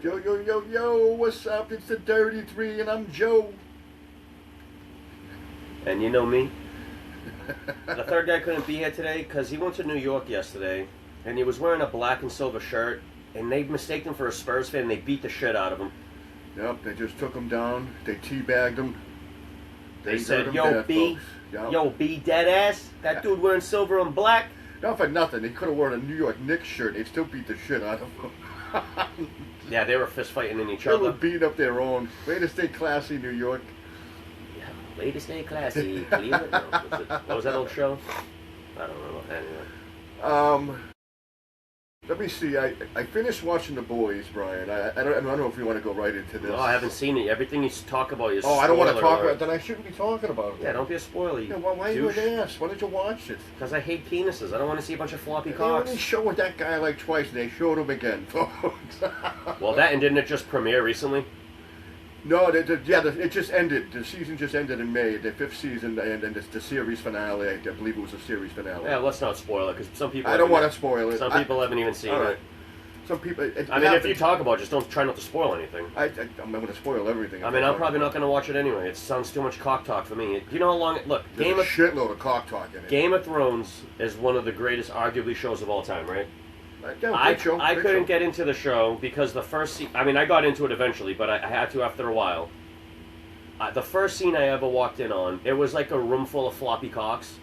Yo, yo, yo, yo, what's up? It's the Dirty Three, and I'm Joe. And you know me. The third guy couldn't be here today because he went to New York yesterday, and he was wearing a black and silver shirt, and they mistaken him for a Spurs fan, and they beat the shit out of him. Yep, they just took him down. They teabagged him. They said, yo, B, yo, B, dead ass. That dude wearing silver and black. Not for nothing. He could have worn a New York Knicks shirt. They'd still beat the shit out of him. Yeah, they were fist fighting in each They other. were beating up their own. Way to stay classy, New York. Yeah, way to stay classy. Believe it? No, what was that old show? I don't know. Anyway. Let me see. I finished watching The Boys, Brian. I don't know if you want to go right into this. No, I haven't seen it. Everything you talk about is I don't want to talk alert. about it. Then I shouldn't be talking about it. Yeah, don't be a spoiler. Yeah, why are you an ass? Why did you watch it? Because I hate penises. I don't want to see a bunch of floppy They cocks. only showed that guy like twice, and they showed him again, folks. Well, that and didn't it just premiere recently? No, it just ended. The season just ended in May, the 5th season, and it's the series finale. I believe it was a series finale. Yeah, let's not spoil it, because some people... I don't want to spoil it. Some people haven't even seen it. Some people... I mean, if you talk about it, just don't try not to spoil anything. I'm going to spoil everything. I mean, I'm probably not going to watch it anyway. It sounds too much cock talk for me. You know how long... Look, There's a shitload of cock talk in it. Game of Thrones is one of the greatest, arguably, shows of all time, right? I couldn't get into the show because the first scene... I mean, I got into it eventually, but I had to after a while. The first scene I ever walked in on, it was like a room full of floppy cocks.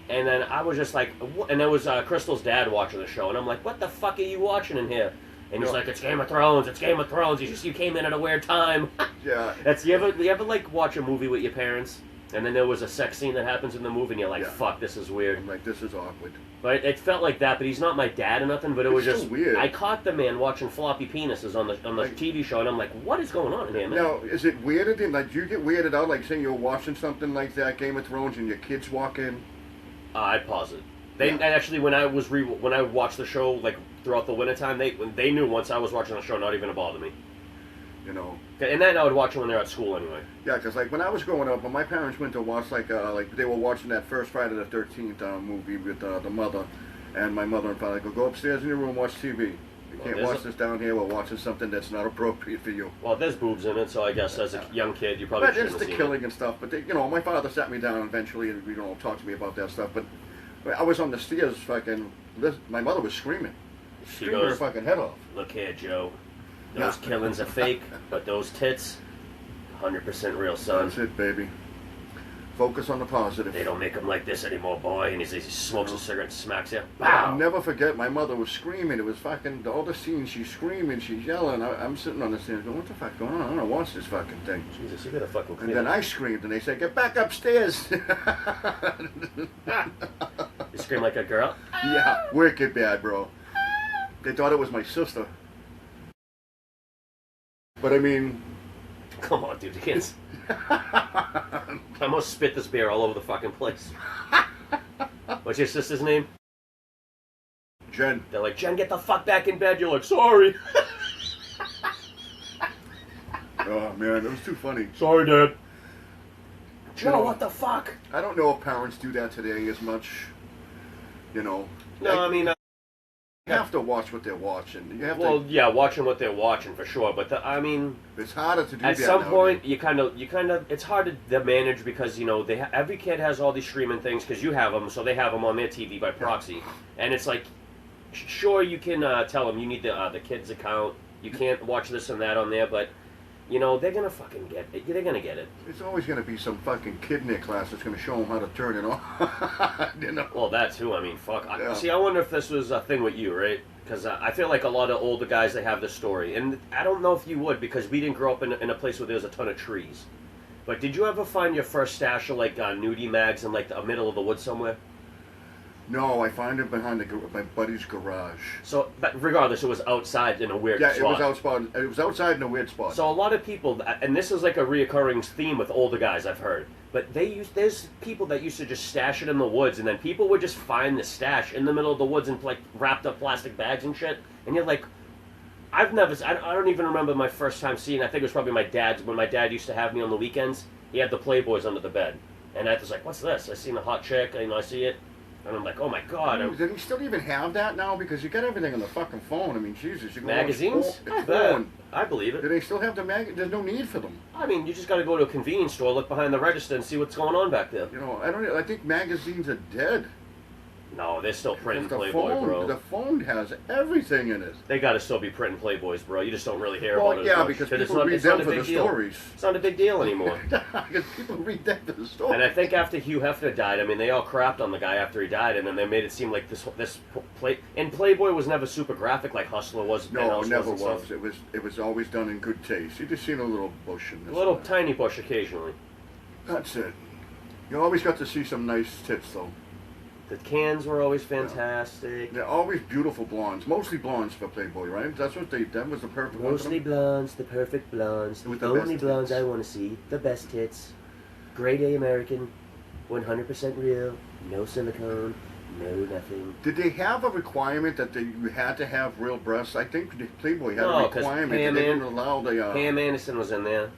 And then I was just like, and there was Crystal's dad watching the show, and I'm like, what the fuck are you watching in here? And he's like, it's Game of Thrones, it's Game of Thrones, you came in at a weird time. Yeah. You ever like watch a movie with your parents, and then there was a sex scene that happens in the movie, and you're like, fuck, this is weird. I'm like, this is awkward. But it felt like that, but he's not my dad or nothing, but it was just weird. I caught the man watching floppy penises on the TV show, and I'm like, what is going on in here, man? Now, is it weirded? Like, do you get weirded out, like, saying you're watching something like that, Game of Thrones, and your kids walk in? I'd pause it. Actually, when I watched the show, like, throughout the wintertime, they knew once I was watching the show not even to bother me. You know. And then I would watch it when they're at school anyway. Yeah, because, like, when I was growing up, when my parents went to watch, like they were watching that first Friday the 13th movie with the mother, and my mother and father go upstairs in your room, watch TV. You can't watch this down here. We're watching something that's not appropriate for you. Well, there's boobs in it, so I guess as a young kid, you probably shouldn't have seen it. But it's the killing and stuff. But, my father sat me down eventually and, talked to me about that stuff. But I was on the stairs my mother was screaming. She screaming her fucking head off. Look here, Joe. Those killings are fake, but those tits, 100% real, son. That's it, baby. Focus on the positive. They don't make them like this anymore, boy. And he smokes a cigarette and smacks you. Wow. I'll never forget, my mother was screaming. It was fucking, all the scenes, she's screaming, she's yelling. I'm sitting on the stairs going, what the fuck going on? I don't know, watch this fucking thing. Jesus, you gotta fucking clean And then I screamed, and they said, get back upstairs. You scream like a girl? Yeah, wicked bad, bro. They thought it was my sister. But I mean... Come on, dude, you can't... I almost spit this beer all over the fucking place. What's your sister's name? Jen. They're like, Jen, get the fuck back in bed. You're like, sorry. Oh, man, that was too funny. Sorry, Dad. Joe, what the fuck? I don't know if parents do that today as much, No, I mean... You have to watch what they're watching. You have yeah, watching what they're watching for sure. But I mean, it's harder to do that. At some point, you kind of, it's hard to manage because every kid has all these streaming things because you have them, so they have them on their TV by proxy, and it's like, sure you can tell them you need the kid's account, you can't watch this and that on there, but. They're gonna fucking get it. They're gonna get it. There's always gonna be some fucking kid in their class that's gonna show them how to turn it on. Well, that too. I mean, fuck. Yeah. See, I wonder if this was a thing with you, right? Because I feel like a lot of older guys, they have this story. And I don't know if you would, because we didn't grow up in a place where there's a ton of trees. But did you ever find your first stash of, like, nudie mags in, like, the middle of the woods somewhere? No, I find it behind my buddy's garage. So, but regardless, it was outside in a weird spot. Yeah, it was outside in a weird spot. So a lot of people, and this is like a reoccurring theme with older guys I've heard, but there's people that used to just stash it in the woods, and then people would just find the stash in the middle of the woods in, like, wrapped up plastic bags and shit, and you're like, I don't even remember my first time seeing, I think it was probably my dad's, when my dad used to have me on the weekends, he had the Playboys under the bed, and I was like, what's this? I seen a hot chick, I see it. And I'm like, oh my god. Do they still even have that now? Because you got everything on the fucking phone. I mean, Jesus. You can Magazines? I believe it. Do they still have the There's no need for them. I mean, you just got to go to a convenience store, look behind the register, and see what's going on back there. You know, I think magazines are dead. No, they're still printing Playboy, phone, bro. The phone has everything in it. They got to still be printing Playboys, bro. You just don't really hear about it. Yeah, because people read them for the stories. It's not a big deal anymore. Because people read them for the stories. And I think after Hugh Hefner died, I mean, they all crapped on the guy after he died, and then they made it seem like and Playboy was never super graphic like Hustler was. No, it never was. It was always done in good taste. You just seen a little bush in this. A little tiny bush occasionally. That's it. You always got to see some nice tits, though. The cans were always fantastic. They're always beautiful blondes. Mostly blondes for Playboy, right? That was the perfect one. Mostly blondes, the perfect blondes. The only blondes I want to see. The best tits. Grade A American. 100% real. No silicone. No nothing. Did they have a requirement that you had to have real breasts? I think Playboy had a requirement that they didn't allow the... Pam Anderson was in there.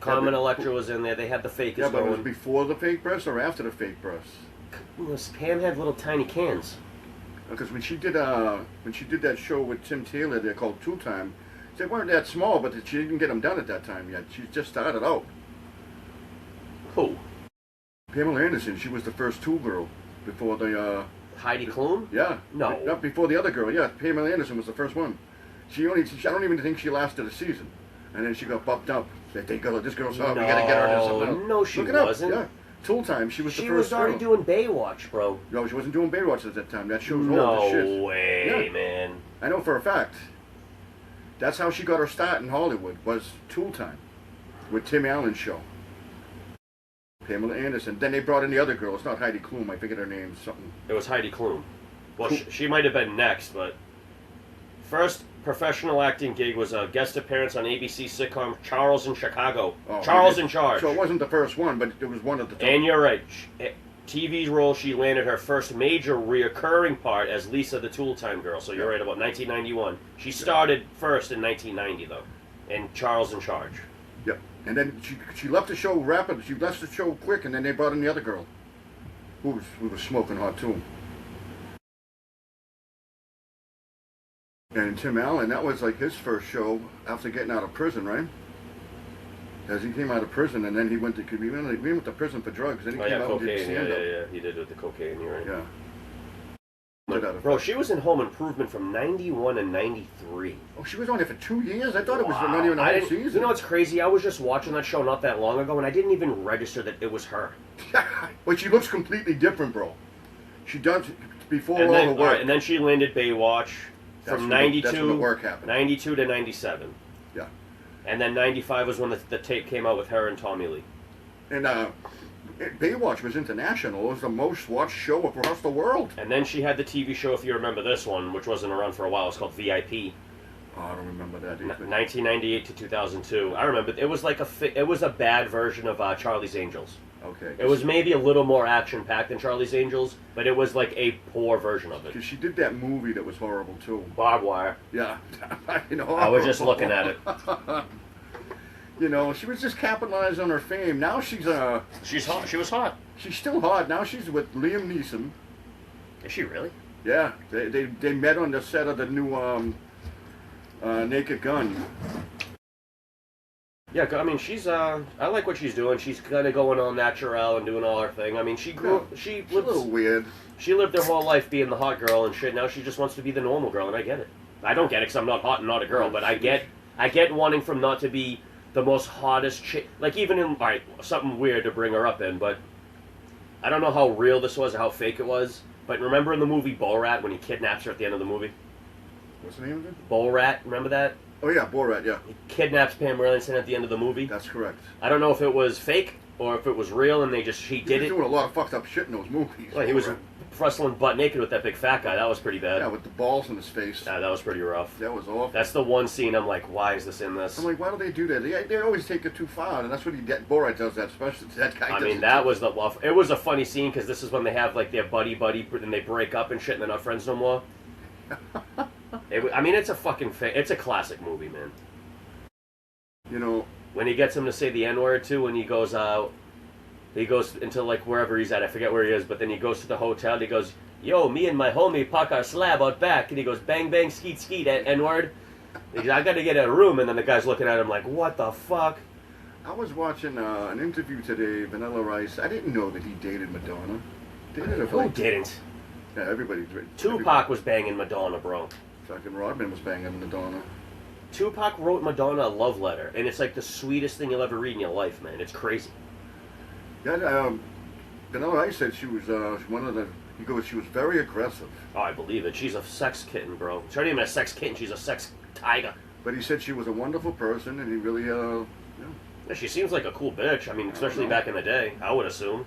Carmen Electra was in there. They had the fakers going. Yeah, but it was before the fake breasts or after the fake breasts? Pam had little tiny cans. Because when she did that show with Tim Taylor, they're called Tool Time. They weren't that small, but she didn't get them done at that time yet. She just started out. Who? Pamela Anderson. She was the first Tool girl before the. Heidi Klum? Yeah. No. Not before the other girl. Yeah, Pamela Anderson was the first one. I don't even think she lasted a season, and then she got bumped up. This girl's hot. We gotta get her to something else. No, she wasn't. Yeah. Tool Time, she was the first. She was already doing Baywatch, bro. No, she wasn't doing Baywatch at that time. That show was old as shit. No way, man. I know for a fact. That's how she got her start in Hollywood, was Tool Time. With Tim Allen's show. Pamela Anderson. Then they brought in the other girl. It's not Heidi Klum. I forget her name. Something. It was Heidi Klum. Well, she might have been next, but... First professional acting gig was a guest appearance on ABC sitcom Charles in Chicago. Charles in Charge. So it wasn't the first one, but it was one of the top. And you're right. TV's role, she landed her first major reoccurring part as Lisa the Tool Time Girl. So you're right, about 1991. She started first in 1990, though, in Charles in Charge. Yep. And then she left the show rapid. She left the show quick, and then they brought in the other girl, who was smoking hot too. And Tim Allen, that was like his first show after getting out of prison, right? As he came out of prison, and then he went to prison for drugs. Then he came out cocaine. and did stand-up. Yeah, he did with the cocaine. You're right. Yeah. Bro, she was in Home Improvement from 91 and 93. Oh, she was on it for 2 years? I thought it was not even a whole season. You know what's crazy? I was just watching that show not that long ago, and I didn't even register that it was her. But she looks completely different, bro. She does before all the work. Right, and then she landed Baywatch. From 92 that's when the work happened. 92 to 97. Yeah. And then 95 was when the tape came out with her and Tommy Lee. And Baywatch was international. It was the most watched show across the world. And then she had the TV show, if you remember this one, which wasn't around for a while. It's called VIP. Oh, I don't remember that either. 1998 to 2002. I remember. It was like it was a bad version of Charlie's Angels. Okay. It was maybe a little more action-packed than Charlie's Angels, but it was like a poor version of it. Because she did that movie that was horrible, too. Barbed Wire. Yeah. I was just looking at it. You know, she was just capitalizing on her fame. Now she's hot. She was hot. She's still hot. Now she's with Liam Neeson. Is she really? Yeah. They met on the set of the new Naked Gun. Yeah, I mean, she's, I like what she's doing. She's kind of going all natural and doing all her thing. I mean, she's a little weird. She lived her whole life being the hot girl and shit. Now she just wants to be the normal girl, and I get it. I don't get it because I'm not hot and not a girl, but I get wanting from not to be the most hottest chick. Like, even in, alright, something weird to bring her up in, but I don't know how real this was or how fake it was, but remember in the movie Borat when he kidnaps her at the end of the movie? What's the name of it? Borat, remember that? Oh yeah, Borat, yeah. He kidnaps Pam Anderson at the end of the movie. That's correct. I don't know if it was fake or if it was real and she did it. He was doing a lot of fucked up shit in those movies. Well, he was wrestling butt naked with that big fat guy. That was pretty bad. Yeah, with the balls in his face. Yeah, that was pretty rough. That was awful. That's the one scene I'm like, why is this in this? I'm like, why do they do that? They always take it too far, and that's what Borat does that, especially that guy. I mean, that was it was a funny scene because this is when they have like their buddy, and they break up and shit, and they're not friends no more. I mean, it's a classic movie, man. You know, when he gets him to say the N-word too, when he goes out, He goes into like wherever he's at. I forget where he is, but then he goes to the hotel. And he goes, "Yo, me and my homie park our slab out back." And he goes, "Bang bang, skeet skeet, N-word." He goes, "I got to get a room." And then the guy's looking at him like, "What the fuck?" I was watching an interview today, Vanilla Ice. I didn't know that he dated Madonna. Dated her for Who like, didn't? yeah, everybody. Tupac was banging Madonna, bro. Fucking Rodman was banging Madonna. Tupac wrote Madonna a love letter, and it's like the sweetest thing you'll ever read in your life, man. It's crazy. Yeah, Vanilla Ice said she was one of the. He goes, she was very aggressive. Oh, I believe it. She's a sex kitten, bro. She's not even a sex kitten. She's a sex tiger. But he said she was a wonderful person, and he really, Yeah, she seems like a cool bitch. I mean, especially back in the day, I would assume.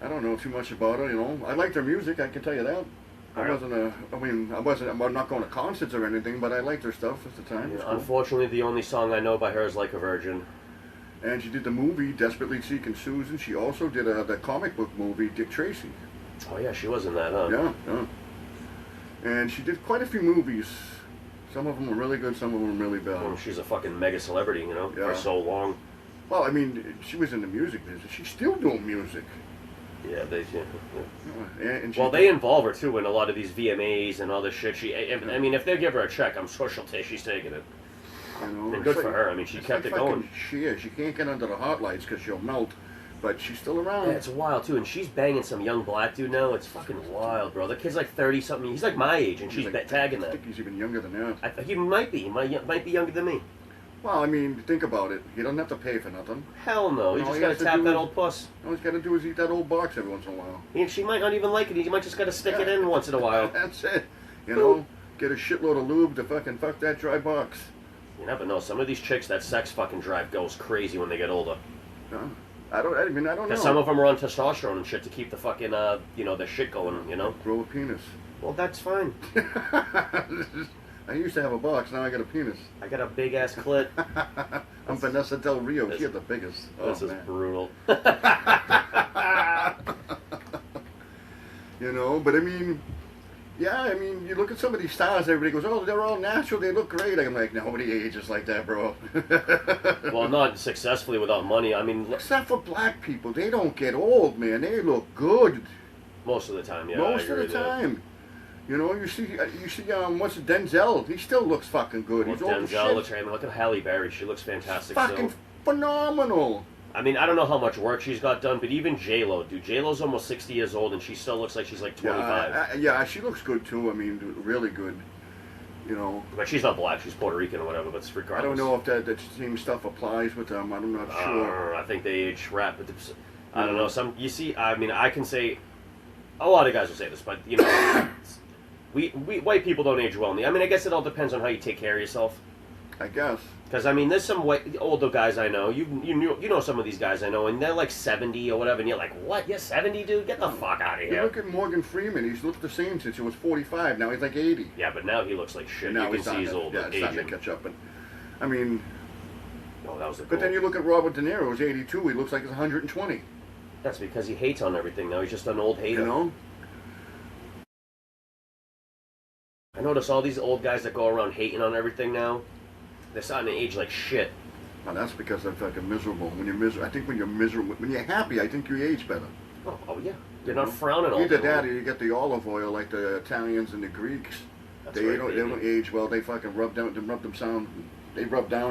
I don't know too much about her, you know. I liked her music, I can tell you that. I'm not going to concerts or anything, but I liked her stuff at the time. Yeah, Cool. unfortunately, the only song I know by her is Like a Virgin. And she did the movie Desperately Seeking Susan. She also did the comic book movie Dick Tracy. Oh, yeah, she was in that, huh? Yeah. And she did quite a few movies. Some of them were really good, some of them were really bad. Well, she's a fucking mega celebrity, you know, for so long. Well, I mean, she was in the music business. She's still doing music. Yeah, And she well, they involve her too in a lot of these VMAs and all this shit. I mean, if they give her a check, I'm sure she's taking it. You know, And good for her. I mean, she kept it going. She can't get under the hot lights because she'll melt, but she's still around. Yeah, it's wild too, and she's banging some young black dude now. It's fucking wild, bro. The kid's like 30 something. He's like my age, and she's tagging I that. think he's even younger than that. He might be. He might be younger than me. Well, I mean, think about it. He doesn't have to pay for nothing. Hell no. He All just he gotta has to tap do that is- old puss. All he's got to do is eat that old box every once in a while. And she might not even like it. He might just gotta stick it in once in a while. That's it. You know, get a shitload of lube to fucking fuck that dry box. You never know. Some of these chicks, that sex fucking drive goes crazy when they get older. Huh? I don't know. Because some of them are on testosterone and shit to keep the fucking, the shit going, you know? Grow a penis. Well, that's fine. I used to have a box, now I got a penis. I got a big ass clit. I'm Vanessa Del Rio. She had the biggest. This is man. brutal. You know, but I mean, yeah, I mean, you look at some of these stars, everybody goes, oh, they're all natural, they look great. I'm like, nobody ages like that, bro. Well, not successfully without money. I mean, Except for black people, they don't get old, man. They look good. most of the time, yeah. Most I of agree the with that. time. You know, you see, what's it, Denzel? He still looks fucking good. Well, He's old as Denzel shit. looks great. I mean, look at Halle Berry. She looks fantastic. Fucking So. phenomenal. I mean, I don't know how much work she's got done, but even J-Lo, dude. J-Lo's almost 60 years old, and she still looks like she's like 25. Yeah, she looks good too. I mean, really good. You know. But she's not black. She's Puerto Rican or whatever, but regardless. I don't know if that same stuff applies with them. I'm not sure. I think they age rapid. I don't know. You see, I mean, I can say, a lot of guys will say this, but, you know, we white people don't age well. I mean, I guess it all depends on how you take care of yourself. I guess. Because, I mean, there's some older guys I know. You know some of these guys I know, and they're like 70 or whatever, and you're like, what? You're 70, dude? Get the fuck out of You here. look at Morgan Freeman. He's looked the same since he was 45. Now he's like 80. Yeah, but now he looks like shit. And now You can he's see he's starting old. to, starting to aging. catch up. But I mean, Oh, that was the but then you look at Robert De Niro. He's 82. He looks like he's 120. That's because he hates on everything now. He's just an old hater. You know. I notice all these old guys that go around hating on everything now, they're starting to age like shit. Well, that's because they're fucking miserable. When you're miserable, I think when you're miserable, when you're happy, I think you age better. Oh yeah. You're not frowning all Either day that, long. or you get the olive oil like the Italians and the Greeks. That's They right, don't baby. age well. They fucking rub down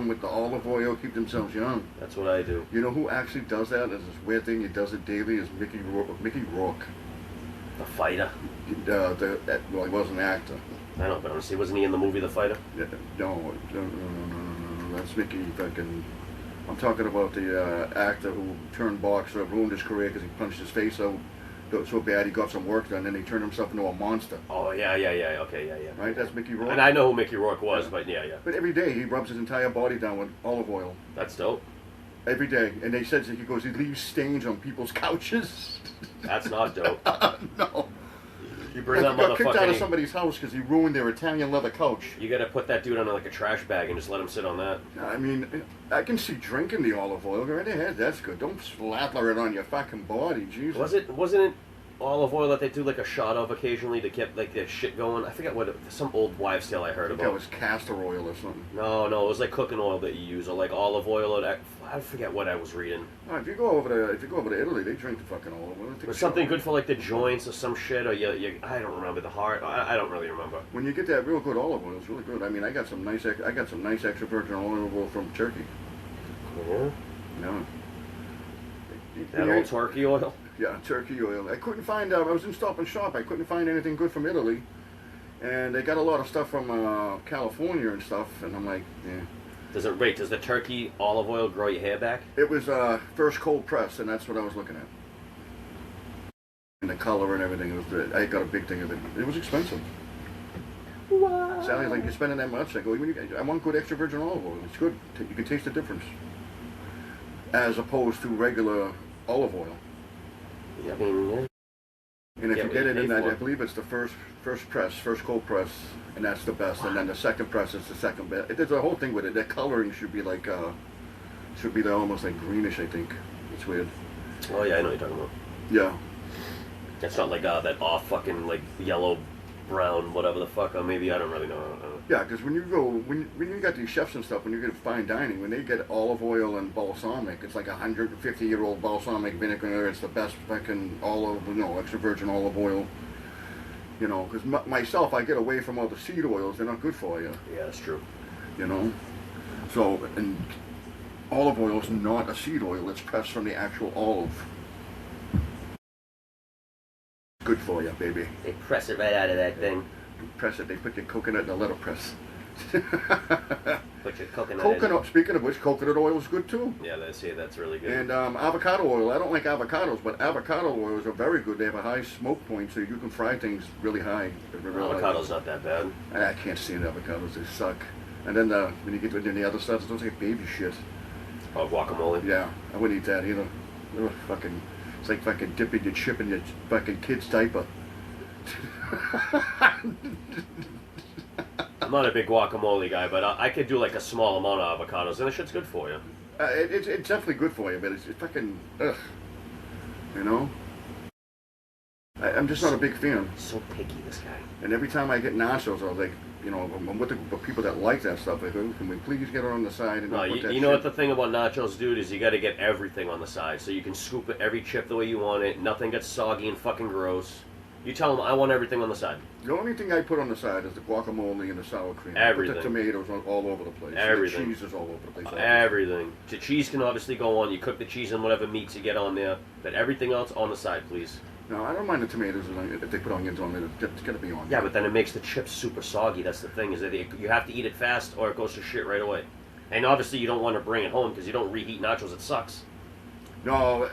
with the olive oil, keep themselves young. That's what I do. You know who actually does that? Is this weird thing. He does it daily. Is Mickey Rourke. The fighter. Well, he was an actor. I know, but honestly, wasn't he in the movie The Fighter? Yeah, no. That's Mickey fucking. I'm talking about the actor who turned boxer, ruined his career because he punched his face out so bad he got some work done, and he turned himself into a monster. Oh yeah, okay, yeah. Right? That's Mickey Rourke. And I know who Mickey Rourke was, Yeah. but yeah. But every day he rubs his entire body down with olive oil. That's dope. Every day. And they said he goes, he leaves stains on people's couches. That's not dope. No. You bring Like, that he got kicked out of motherfucker. somebody's house because he ruined their Italian leather couch. You gotta put that dude on like a trash bag and just let him sit on that. I mean, I can see drinking the olive oil. Go right ahead, that's good. Don't slather it on your fucking body, Jesus. Wasn't it? olive oil that they do like a shot of occasionally to keep like that shit going. I forget what some old wives' tale I heard about. That was castor oil or something. No, it was like cooking oil that you use, or like olive oil. Or I forget what I was reading. Oh, if you go over to Italy, they drink the fucking olive oil. Or something good for like the joints or some shit, or I don't remember the heart. I don't really remember. When you get that real good olive oil, it's really good. I mean, I got some nice extra virgin olive oil from Turkey. Cool. Yeah. That old turkey oil. Yeah, turkey oil. I couldn't find. I was in Stop and Shop. I couldn't find anything good from Italy, and they got a lot of stuff from California and stuff. And I'm like, yeah. Does the turkey olive oil grow your hair back? It was first cold press, and that's what I was looking at. And the color and everything. I got a big thing of it. It was expensive. What? Sally's like, you're spending that much? I go, I want good extra virgin olive oil. It's good. You can taste the difference, as opposed to regular olive oil. Yeah, I mean, yeah. And if you get it in that, for. I believe it's the first press, first cold press, and that's the best. And then the second press is the second best. There's a whole thing with it. The coloring should be like, almost like greenish. I think it's weird. Oh yeah, I know what you're talking about. Yeah. It's not like that off fucking like yellow, brown, whatever the fuck. Or maybe I don't really know. Yeah, because when you got these chefs and stuff, when you get fine dining, when they get olive oil and balsamic, it's like 150-year-old balsamic vinegar. It's the best fucking extra virgin olive oil. You know, because myself, I get away from all the seed oils. They're not good for you. Yeah, that's true. You know, so and olive oil is not a seed oil. It's pressed from the actual olive. Good for you, baby. They press it right out of that thing. Press it. They put your coconut in a lettuce press. Put your coconut. Speaking of which, coconut oil is good too. Yeah, that's really good. And avocado oil. I don't like avocados, but avocado oils are very good. They have a high smoke point, so you can fry things really high. Avocado's not that bad. I can't stand avocados. They suck. And then when you get to the other stuff, it looks like baby shit. Oh, guacamole. Yeah, I wouldn't eat that either. Ugh, fucking. It's like fucking dipping your chip in your fucking kid's diaper. I'm not a big guacamole guy, but I could do like a small amount of avocados, and the shit's good for you. It's definitely good for you, but it's fucking ugh. You know? I'm just not a big fan. So picky, this guy. And every time I get nachos, I was like, I'm with the people that like that stuff. I go, can we please get it on the side and not put that you know what the thing about nachos, dude, is you got to get everything on the side, so you can scoop it every chip the way you want it. Nothing gets soggy and fucking gross. You tell them I want everything on the side. The only thing I put on the side is the guacamole and the sour cream. Everything. I put the tomatoes all over the place. Everything. The cheese is all over the place. Everything. The cheese can obviously go on. You cook the cheese and whatever meats you get on there, but everything else on the side, please. No, I don't mind the tomatoes if they put onions on it. It's got to be on. Yeah, but then it makes the chips super soggy. That's the thing, is that you have to eat it fast or it goes to shit right away. And obviously you don't want to bring it home because you don't reheat nachos. It sucks. No,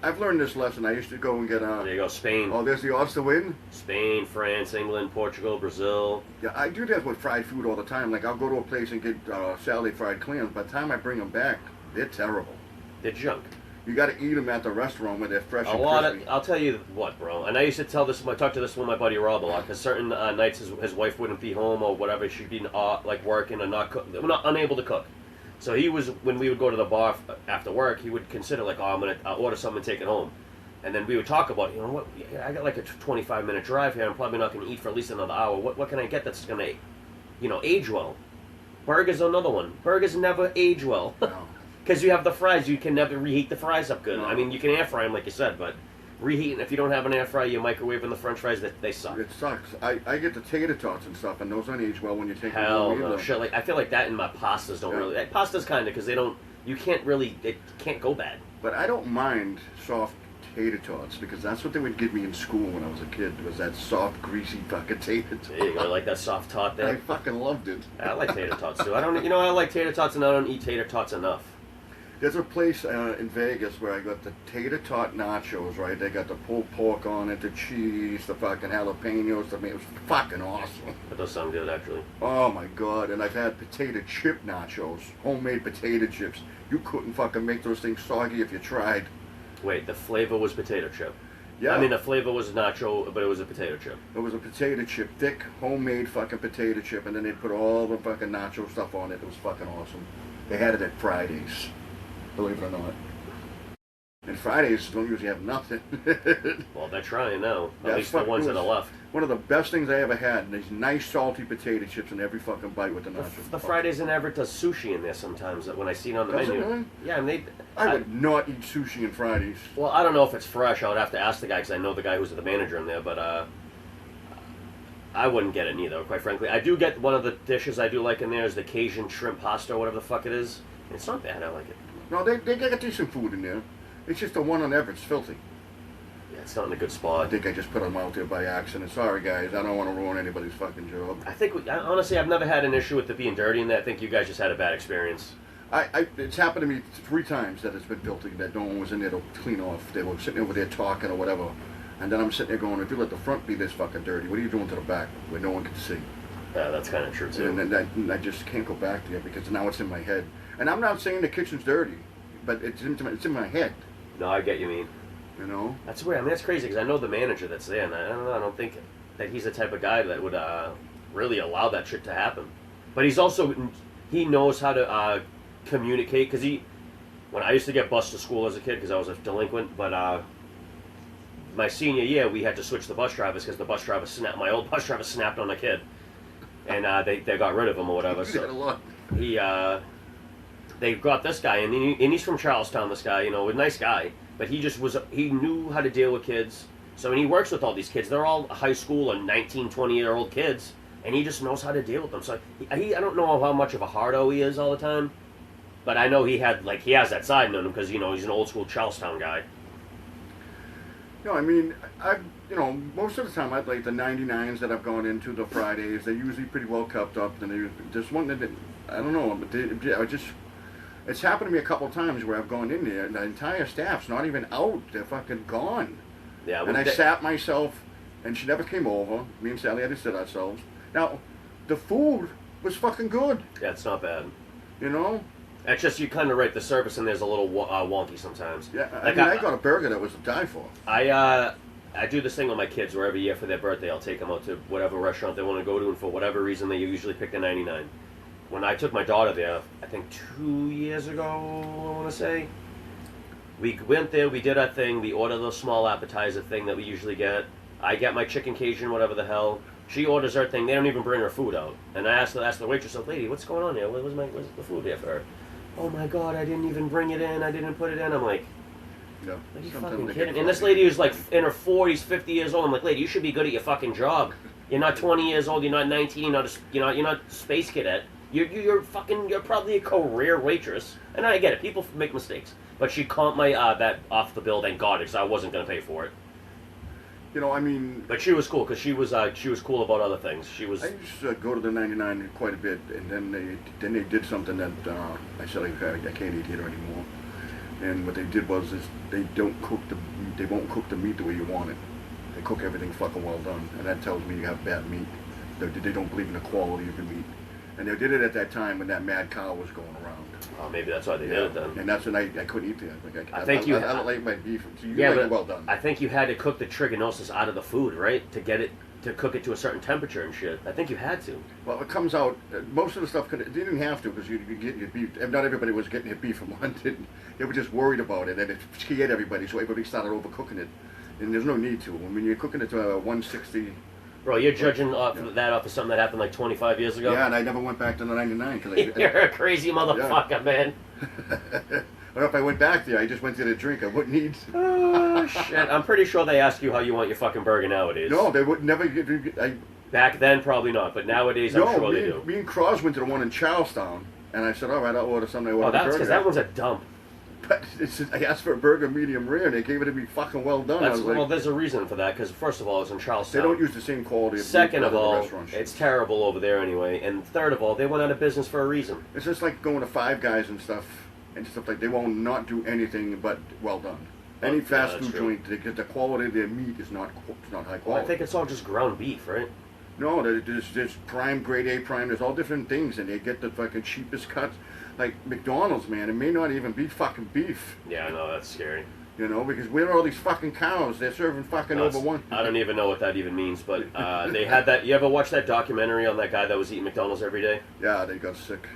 I've learned this lesson. I used to go and get There you go, Spain. Oh, there's the odds to win? Spain, France, England, Portugal, Brazil. Yeah, I do that with fried food all the time. Like, I'll go to a place and get Sally fried clams. By the time I bring them back, they're terrible. They're junk. You got to eat them at the restaurant where they're fresh and crispy. I'll tell you what, bro. And I used to tell this. I talked to this with my buddy Rob a lot, because certain nights his wife wouldn't be home or whatever. She'd be like working and not unable to cook. So when we would go to the bar after work, he would consider like, I'm gonna order something and take it home. And then we would talk about, what, I got like a 25-minute drive here. I'm probably not gonna eat for at least another hour. What can I get that's gonna, age well? Burgers are another one. Burgers never age well. No. Because you have the fries, you can never reheat the fries up good. No. I mean, you can air fry them like you said, but reheating, if you don't have an air fryer, you microwave in the French fries, they suck. It sucks. I get the tater tots and stuff, and those don't age well when you take them Hell home no, either. shit. Like I feel like that in my pastas don't really. Pastas kind of, because it can't go bad. But I don't mind soft tater tots, because that's what they would give me in school when I was a kid, was that soft, greasy fucking tater tot. There you go, like that soft tot there. I fucking loved it. I like tater tots too. I like tater tots, and I don't eat tater tots enough. There's a place in Vegas where I got the tater tot nachos, right? They got the pulled pork on it, the cheese, the fucking jalapenos. It was fucking awesome. That does sound good, actually. Oh my god! And I've had potato chip nachos, homemade potato chips. You couldn't fucking make those things soggy if you tried. Wait, the flavor was potato chip. Yeah. I mean, the flavor was nacho, but it was a potato chip. It was a potato chip, thick, homemade fucking potato chip, and then they put all the fucking nacho stuff on it. It was fucking awesome. They had it at Fridays. Believe it or not. And Fridays don't usually have nothing. Well, they're trying now. Yeah, At least the ones that are left. One of the best things I ever had. These nice salty potato chips in every fucking bite with the nachos. The Fridays in Everett does sushi in there sometimes when I see it on the Does it menu. really? Yeah, and I would not eat sushi on Fridays. Well, I don't know if it's fresh. I would have to ask the guy because I know the guy who's the manager in there, but I wouldn't get it neither, quite frankly. I do get one of the dishes I do like in there is the Cajun shrimp pasta or whatever the fuck it is. It's not bad. I like it. No, they got decent food in there. It's just the one on Everett's filthy. Yeah, it's not in a good I spot. think I just put them out there by accident. Sorry, guys. I don't want to ruin anybody's fucking job. I think, honestly, I've never had an issue with it being dirty in that. I think you guys just had a bad experience. It's happened to me 3 times that it's been filthy, that no one was in there to clean off. They were sitting over there talking or whatever. And then I'm sitting there going, if you let the front be this fucking dirty, what are you doing to the back where no one can see? Yeah, that's kind of true, too. And I just can't go back there because now it's in my head. And I'm not saying the kitchen's dirty, but it's in my head. No, I get you mean. You know? That's weird. I mean, that's crazy because I know the manager that's there, and I don't know. I don't think that he's the type of guy that would really allow that shit to happen. But he knows how to communicate because when I used to get bused to school as a kid because I was a delinquent, but my senior year we had to switch the bus drivers because my old bus driver snapped on a kid, and they got rid of him or whatever. So they got this guy, and he's from Charlestown. This guy, a nice guy. But he knew how to deal with kids. So, and he works with all these kids. They're all high school and 19, 20-year-old kids. And he just knows how to deal with them. So, I don't know how much of a hardo he is all the time. But I know he has that side in him because, he's an old school Charlestown guy. No, I mean, most of the time, I'd like the 99s that I've gone into, the Fridays. They're usually pretty well kept up. And there's one that, I don't know, but it's happened to me a couple times where I've gone in there and the entire staff's not even out. They're fucking gone. Yeah. And I sat myself, and she never came over. Me and Sally had to sit ourselves. Now, the food was fucking good. Yeah, it's not bad. It's just you kind of rate the service, and there's a little wonky sometimes. Yeah, I got a burger that was to die for. I do this thing with my kids where every year for their birthday I'll take them out to whatever restaurant they want to go to, and for whatever reason they usually pick the 99. When I took my daughter there, I think 2 years ago, I want to say, we went there, we did our thing, we ordered the small appetizer thing that we usually get. I get my chicken Cajun, whatever the hell. She orders her thing, they don't even bring her food out. And I asked the waitress, lady, what's going on here? Where's the food here for her? Oh my God, I didn't even bring it in, I didn't put it in. I'm like, yeah, are you fucking kidding me? And this lady who's like in her 40s, 50 years old, I'm like, lady, you should be good at your fucking job. You're not 20 years old, you're not 19, you're not space cadet. You're probably a career waitress, and I get it. People make mistakes, but she comped my that off the bill. Thank God, because I wasn't gonna pay for it. I mean. But she was cool because she was cool about other things. She was. I used to go to the 99 quite a bit, and then they did something that I said I can't eat here anymore. And what they did was they won't cook the meat the way you want it. They cook everything fucking well done, and that tells me you have bad meat. They don't believe in the quality of the meat. And they did it at that time when that mad cow was going around. Oh, maybe that's why they did it then. And that's when I couldn't eat that. I don't like my beef. So it well done. I think you had to cook the trichinosis out of the food, right? To cook it to a certain temperature and shit. I think you had to. Well, it comes out. Most of the stuff they didn't have to because you get your beef. Not everybody was getting their beef from London. They were just worried about it, and it scared everybody. So everybody started overcooking it, and there's no need to. I mean, you're cooking it to 160. Bro, you're judging that off of something that happened like 25 years ago? Yeah, and I never went back to the 99. You're a crazy motherfucker, man. Or if I went back there, I just went there to drink. I wouldn't eat. Oh, shit. I'm pretty sure they ask you how you want your fucking burger nowadays. No, they would never. Back then, probably not, but nowadays, I'm sure they do. Me and Cross went to the one in Charlestown, and I said, all right, I'll order something. Oh, that's because that one's a dump. But I asked for a burger medium rare, and they gave it to me fucking well done. Well, there's a reason for that, because first of all, it's in Charlestown. They don't use the same quality of Second meat of all, restaurants. it's terrible over there anyway. And third of all, they went out of business for a reason. It's just like going to Five Guys and stuff like they won't not do anything but well done. Any fast food joint, the quality of their meat is not high quality. Well, I think it's all just ground beef, right? No, there's prime, grade A prime, there's all different things, and they get the fucking cheapest cuts. Like McDonald's, man, it may not even be fucking beef. Yeah, I know, that's scary. Because where are all these fucking cows? They're serving fucking over one. I don't even know what that even means, but they had that. You ever watch that documentary on that guy that was eating McDonald's every day? Yeah, they got sick.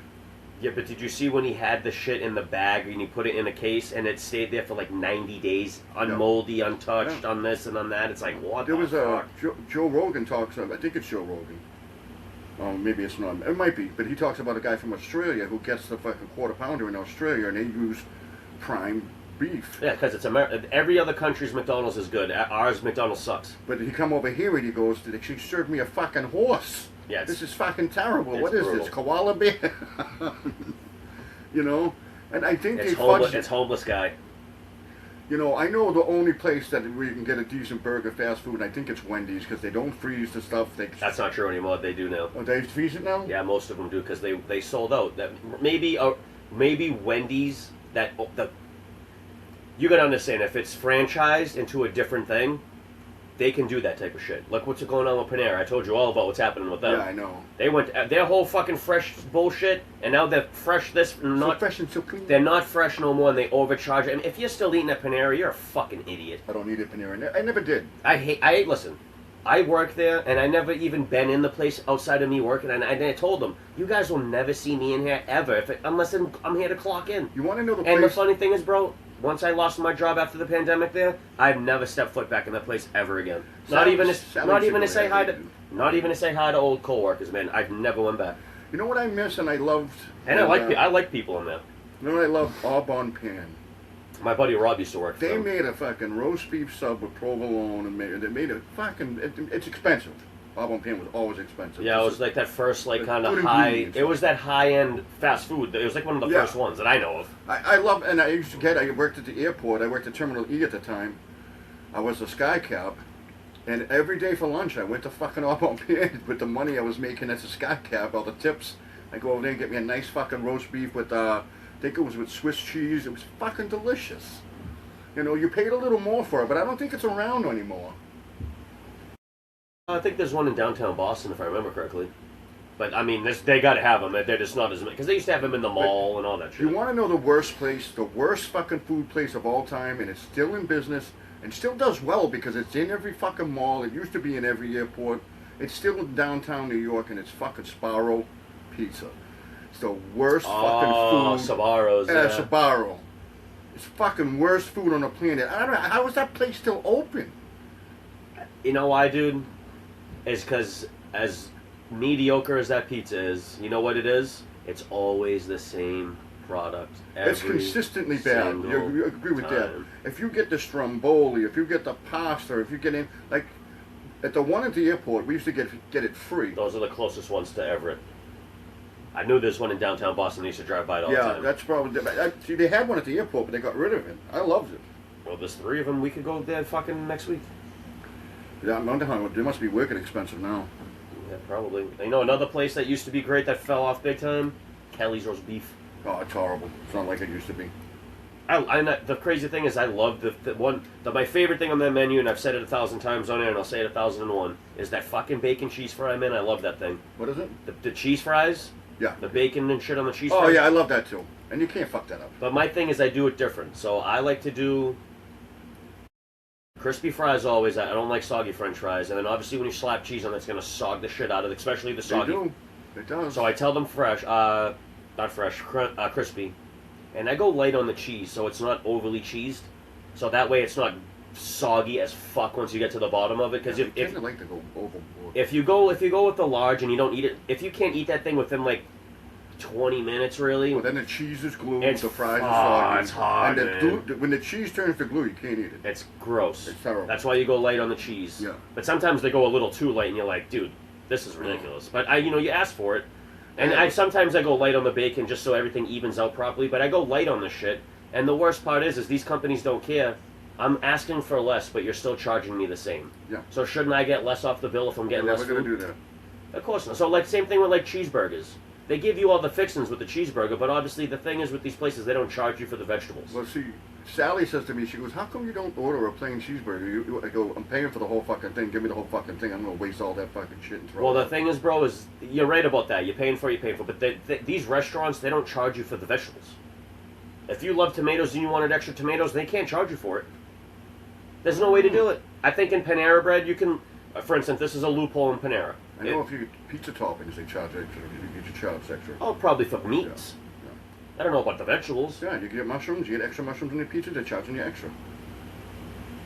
Yeah, but did you see when he had the shit in the bag and he put it in a case and it stayed there for like 90 days, unmoldy, untouched, on this and on that? It's like, what There the was fuck? Joe Rogan talks, I think it's Joe Rogan. Maybe it's not, it might be, but he talks about a guy from Australia who gets the fucking quarter pounder in Australia and they use prime beef. Yeah, because it's every other country's McDonald's is good. Ours McDonald's sucks. But he come over here and he goes, she served me a fucking horse. Yeah, this is fucking terrible. It's What is brutal. this, koala bear? You know? And I think It's they fudged It's homeless guy. You know, I know the only place that where you can get a decent burger, fast food, and I think it's Wendy's, because they don't freeze the stuff. That's not true anymore. They do now. Oh, they freeze it now? Yeah, most of them do, because they sold out. That maybe Wendy's, you gotta understand, if it's franchised into a different thing, they can do that type of shit. Look what's going on with Panera. I told you all about what's happening with them. Yeah, I know. They went their whole fucking fresh bullshit, and now they're fresh. So fresh and so clean. They're not fresh no more, and they overcharge. And if you're still eating at Panera, you're a fucking idiot. I don't eat at Panera. I never did. Listen, I work there, and I never even been in the place outside of me working. And I told them, you guys will never see me in here ever unless I'm here to clock in. You want to know the place? And the funny thing is, bro, once I lost my job after the pandemic there, I've never stepped foot back in that place ever again. Not even to say hi to old coworkers, man. I've never went back. You know what I miss and I loved? And I like people in there. You know what I love? Aubon Pan. My buddy Rob used to work for They them. made a fucking roast beef sub with provolone, and they made a fucking. It's expensive. Aubon Pan was always expensive. Yeah, it was like that first, like, kind of good high. ingredients. It was that high-end fast food. It was like one of the first ones that I know of. I love, and I worked at the airport. I worked at Terminal E at the time. I was a sky cap, and every day for lunch I went to fucking Aubon Pan with the money I was making as a sky cap, all the tips. I go over there and get me a nice fucking roast beef with, I think it was with Swiss cheese. It was fucking delicious. You know, you paid a little more for it, but I don't think it's around anymore. I think there's one in downtown Boston, if I remember correctly. But, I mean, they got to have them. They're just not as many. Because they used to have them in the mall and all that shit. You want to know the worst place, the worst fucking food place of all time, and it's still in business, and still does well because it's in every fucking mall. It used to be in every airport. It's still in downtown New York, and it's fucking Sbarro Pizza. It's the worst fucking food. Sbarro's, yeah. Sbarro. It's fucking worst food on the planet. I don't know, how is that place still open? You know why, dude? Is because as mediocre as that pizza is, you know what it is? It's always the same product. It's consistently bad. You agree with that? If you get the stromboli, if you get the pasta, if you get in, like at the one at the airport, we used to get it free. Those are the closest ones to Everett. I knew there's one in downtown Boston. I used to drive by it all the time. Yeah, that's probably. See, they had one at the airport, but they got rid of it. I loved it. Well, there's 3 of them. We could go there fucking next week. Yeah, I'm wondering how they must be working expensive now. Yeah, probably. You know, another place that used to be great that fell off big time? Kelly's roast beef. Oh, it's horrible. It's not like it used to be. The crazy thing is, I love my favorite thing on that menu, and I've said it 1,000 times on air, and I'll say it 1,001, is that fucking bacon cheese fry, man. I love that thing. What is it? The cheese fries. Yeah. The bacon and shit on the cheese fries. Oh yeah, I love that too. And you can't fuck that up. But my thing is, I do it different. So I like to do crispy fries always. I don't like soggy French fries. And then obviously when you slap cheese on it, it's gonna sog the shit out of it, especially the soggy. They do. It does. So I tell them fresh, not fresh, crispy. And I go light on the cheese, so it's not overly cheesed. So that way it's not soggy as fuck once you get to the bottom of it. Because I tend to like to go overboard. if you go with the large and you don't eat it, if you can't eat that thing within like 20 minutes, really. Well, then the cheese is glue, It's the fries are soggy. it's hard, and man. when the cheese turns to glue, you can't eat it. It's gross. It's terrible. That's why you go light on the cheese. Yeah. But sometimes they go a little too light, and you're like, dude, this is ridiculous. But you ask for it, and sometimes I go light on the bacon just so everything evens out properly. But I go light on the shit, and the worst part is these companies don't care. I'm asking for less, but you're still charging me the same. Yeah. So shouldn't I get less off the bill if I'm getting They're less never food? gonna do that. Of course not. So like same thing with like cheeseburgers. They give you all the fixings with the cheeseburger, but obviously the thing is with these places they don't charge you for the vegetables. Well, see, Sally says to me, she goes, "How come you don't order a plain cheeseburger?" I go, "I'm paying for the whole fucking thing. Give me the whole fucking thing. I'm gonna waste all that fucking shit and throw Well, it the out." thing is, bro, is you're right about that. You're paying for it, but these restaurants, they don't charge you for the vegetables. If you love tomatoes and you wanted extra tomatoes, they can't charge you for it. There's no way to do it. I think in Panera Bread, you can, for instance, this is a loophole in Panera. I know if you get pizza toppings, they charge extra. You charge extra. Oh, probably for meats. I don't know about the vegetables. Yeah, you get mushrooms, you get extra mushrooms in your pizza, they're charging you extra.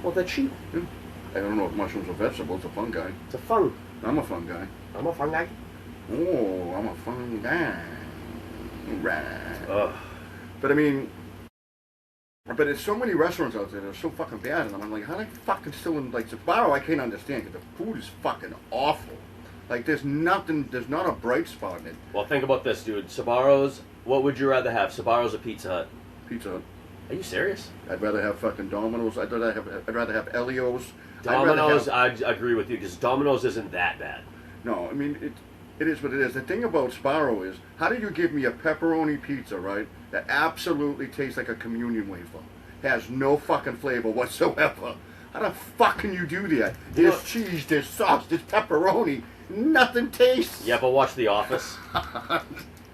Well, they're cheap. Yeah. I don't know if mushrooms are vegetables, it's a fun guy. It's a fun. I'm a fun guy. I'm a fun guy. Oh, I'm a fun guy. Right. Ugh. But I mean, but there's so many restaurants out there that are so fucking bad, and I'm like, how they fucking still in, like, Sbarro I can't understand, because the food is fucking awful. Like, there's not a bright spot in it. Well, think about this, dude. Sbarro's, what would you rather have, Sbarro's or Pizza Hut? Pizza Hut. Are you serious? I'd rather have fucking Domino's. I'd rather have Elio's. Domino's, I'd agree with you, because Domino's isn't that bad. No, I mean, it is what it is. The thing about Sbarro is, how do you give me a pepperoni pizza, right, that absolutely tastes like a communion wafer? Has no fucking flavor whatsoever. How the fuck can you do that? There's cheese, there's sauce, there's pepperoni. Nothing tastes. Yeah, but watch The Office.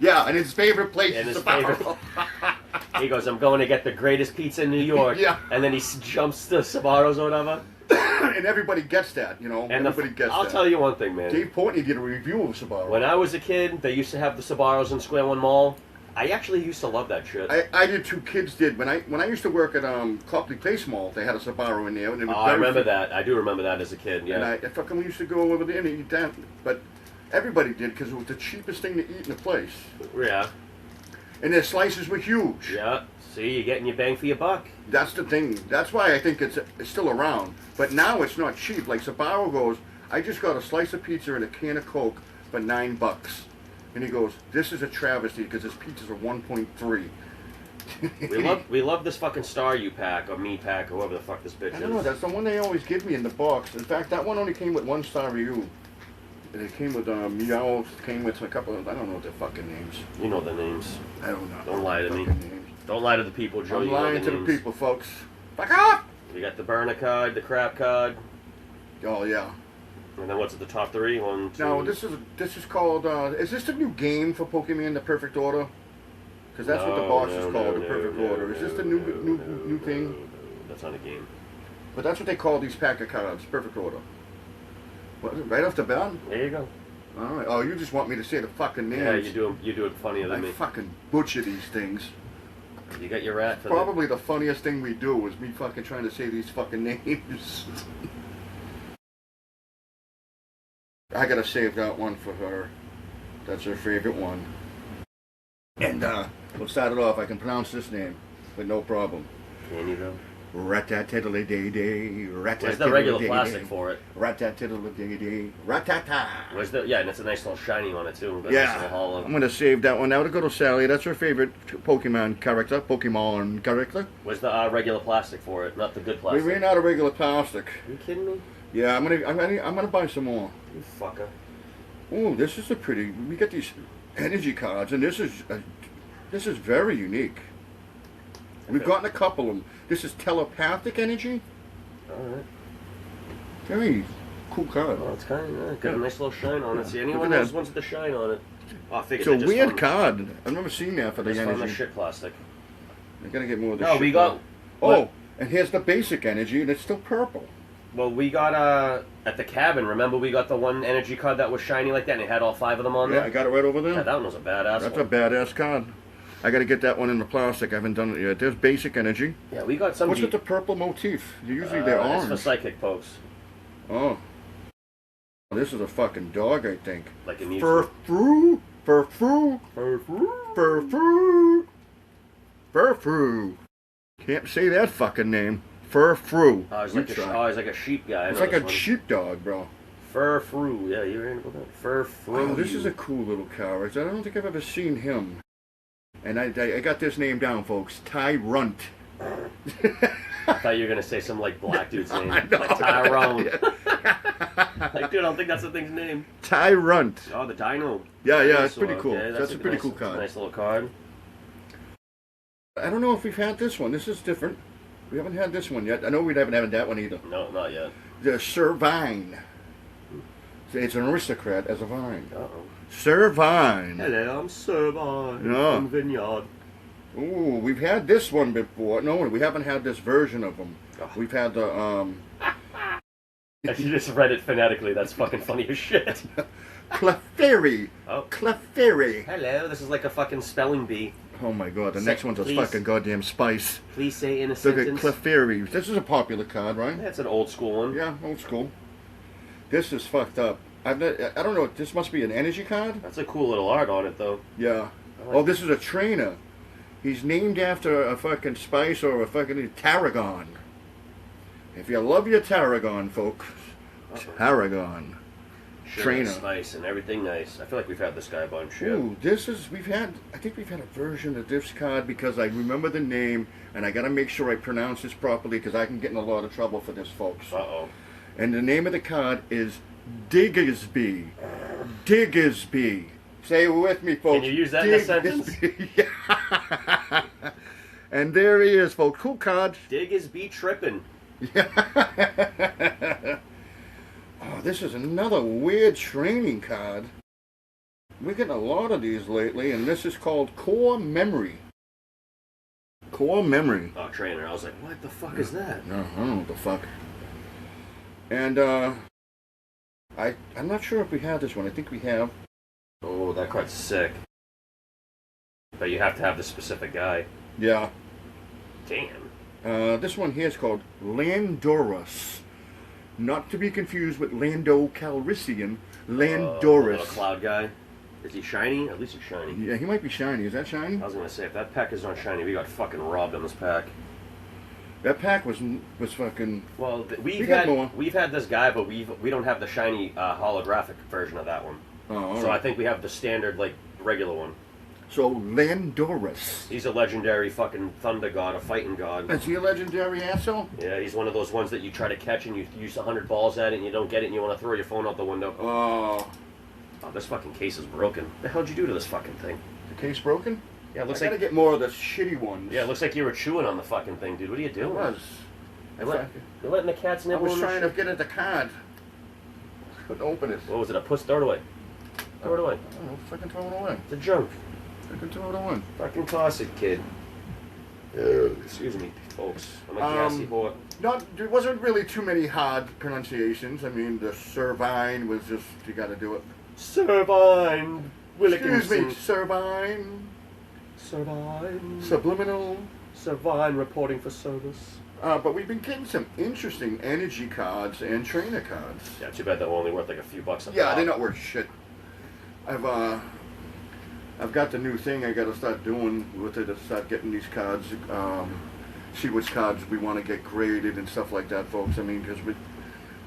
Yeah, and his favorite place And is his Sbarro. favorite. He goes, I'm going to get the greatest pizza in New York. Yeah. And then he jumps to Sbarro's or whatever. And everybody gets that, you know. And everybody gets that. I'll tell you one thing, man. Dave Portnoy did a review of Sbarro. When I was a kid, they used to have the Sbarro's in Square One Mall. I actually used to love that shit. I did too. Kids did. When I used to work at Copley Place Mall, they had a Sbarro in there. And it was I remember that. I do remember that as a kid. Yeah. And I fucking used to go over there and eat that. But everybody did because it was the cheapest thing to eat in the place. Yeah. And their slices were huge. Yeah. See, you're getting your bang for your buck. That's the thing. That's why I think it's still around. But now it's not cheap. Like Sbarro goes, I just got a slice of pizza and a can of Coke for $9. And he goes, this is a travesty because his pizzas are 1.3. We love this fucking Star You pack or Me pack or whoever the fuck this bitch I don't know. is. That's the one they always give me in the box. In fact, that one only came with 1 star review. And it came with meow. Came with a couple of, I don't know their fucking names. You know the names. I don't know. Don't lie to me. Names. Don't lie to the people, Joe. I'm You know lying to names. the people, folks. Fuck off! You got the burner card, the crap card, Oh yeah. and then what's at the top three? One, two. Now this is called. Is this the new game for Pokemon, the Perfect Order? Because that's what the box is called, the Perfect Order. Is this the new thing? No, that's not a game. But that's what they call these pack of cards, Perfect Order. What, right off the bat? There you go. All right. Oh, you just want me to say the fucking names? Yeah, you do it funnier than I me. fucking butcher these things. You got your rat for Probably the funniest thing we do is me fucking trying to say these fucking names. I gotta save that one for her. That's her favorite one. And we'll start it off. I can pronounce this name with no problem. Can you though? Rat-tat-tiddly-day-day, rat-tat-tiddly-day-day. Where's the regular plastic for it? Rat-tat-tiddly-day-day, rat-tat-ta. Where's the? Yeah, and it's a nice little shiny on it too. Got a nice Yeah, little hollow. I'm gonna save that one now to go to Sally. That's her favorite Pokemon character. Pokemon character. Where's the regular plastic for it? Not the good We plastic. ran out of regular plastic. Are you kidding me? Yeah, I'm gonna buy some more. You fucker. Oh, this is a pretty. We got these energy cards, and this is very unique. We've gotten a couple of them. This is telepathic energy. Alright. Very cool card. Well, it's kind of got a nice little shine on it. See, Look anyone at else that. wants the shine on it? Oh, I figured It's a they just weird found- card. I've never seen that for the Just found the energy. shit plastic. I gotta get more of the No, shit. we got. Oh, and here's the basic energy, and it's still purple. Well, we got at the cabin. Remember, we got the one energy card that was shiny like that, and it had all 5 of them on Yeah, there. I got it right over there. Yeah, that one was a badass That's one. a badass card. I gotta get that one in the plastic. I haven't done it yet. There's basic energy. Yeah, we got some. What's with the purple motif? Usually they're It's for orange. psychic pokes, Oh. This is a fucking dog, I think. like a Mewtwo. Furfrou. Furfrou. Furfrou. Furfrou. Can't say that fucking name. Furfrou. Oh, he's like a sheep guy. I It's know like this a one. sheepdog, bro. Furfrou. Yeah, you were gonna go that. Furfrou. Oh, this is a cool little character. I don't think I've ever seen him. And I got this name down, folks. Tyrunt. I thought you were gonna say some like black dude's name, I know. like Tyrone. Like, dude, I don't think that's the thing's name. Tyrunt. Oh, the Dino. Yeah, it's Dinosaur. pretty cool. Okay, That's a pretty nice, cool card. Nice little card. I don't know if we've had this one. This is different. We haven't had this one yet. I know we haven't had that one either. No, not yet. The Servine. It's an aristocrat as a vine. Uh-oh. Servine. Hello, I'm Servine Yeah. from Vineyard. Ooh, we've had this one before. No, we haven't had this version of them. Oh. We've had the If you just read it phonetically, that's fucking funny as shit. Clefairy. Oh. Clefairy. Hello, this is like a fucking spelling bee. Oh my god, the Say- next one's a please. fucking goddamn spice. Please say in a Look sentence. at Clefairy. This is a popular card, right? That's an old school one. Yeah, old school. This is fucked up. I don't know, this must be an energy card? That's a cool little art on it, though. Yeah. I like Oh, this is a trainer. He's named after a fucking spice or a fucking tarragon. If you love your tarragon, folks, tarragon. Sugar, Trainer. spice, and everything nice. I feel like we've had this guy a bunch. Yeah. Ooh, I think we've had a version of this card because I remember the name and I gotta make sure I pronounce this properly because I can get in a lot of trouble for this, folks. Uh-oh. And the name of the card is Diggersby. Diggersby. Say it with me, folks. Can you use that in a sentence? Yeah. And there he is, folks. Cool card. Dig is be tripping. Yeah. Oh, this is another weird training card. We're getting a lot of these lately, and this is called Core Memory. Core Memory. Oh, trainer. I was like, what the fuck is that? No, I don't know what the fuck. And, I'm not sure if we have this one. I think we have. Oh, that card's sick. But you have to have the specific guy. Yeah. Damn. This one here is called Landorus. Not to be confused with Lando Calrissian. The Landorus. little cloud guy. Is he shiny? At least he's shiny. Yeah, he might be shiny. Is that shiny? I was gonna say, if that pack is not shiny, we got fucking robbed on this pack. That pack was fucking. Well, We got more. we've had this guy, but we don't have the shiny holographic version of that one. Oh, So I alright. think we have the standard, like, regular one. So Landorus. He's a legendary fucking thunder god, a fighting god. Is he a legendary asshole? Yeah, he's one of those ones that you try to catch and you use 100 balls at it and you don't get it and you want to throw your phone out the window. Oh, Oh, this fucking case is broken. What the hell'd you do to this fucking thing? the case broken? Yeah, it looks I gotta like get more of the shitty ones. yeah, it looks like you were chewing on the fucking thing, dude. What are you It doing? was. You're letting the cats I nibble was on the trying to shit? get at the card. Couldn't open it. What was it? A puss? Throw it away. Throw it away. I don't know. Fucking throw it away. It's a junk. Fucking throw it away. Fucking toss it, kid. Excuse me, folks. I'm a gassy boy. There wasn't really too many hard pronunciations. I mean, the Servine was just, you gotta do it. Servine. Excuse me, Willikinson. Servine. Servine. Subliminal. Servine reporting for service. But we've been getting some interesting energy cards and trainer cards. Yeah, too bad they're only worth like a few bucks a Yeah, pop. they're not worth shit. I've got the new thing I gotta start doing with it to start getting these cards, see which cards we want to get graded and stuff like that, folks. I mean, because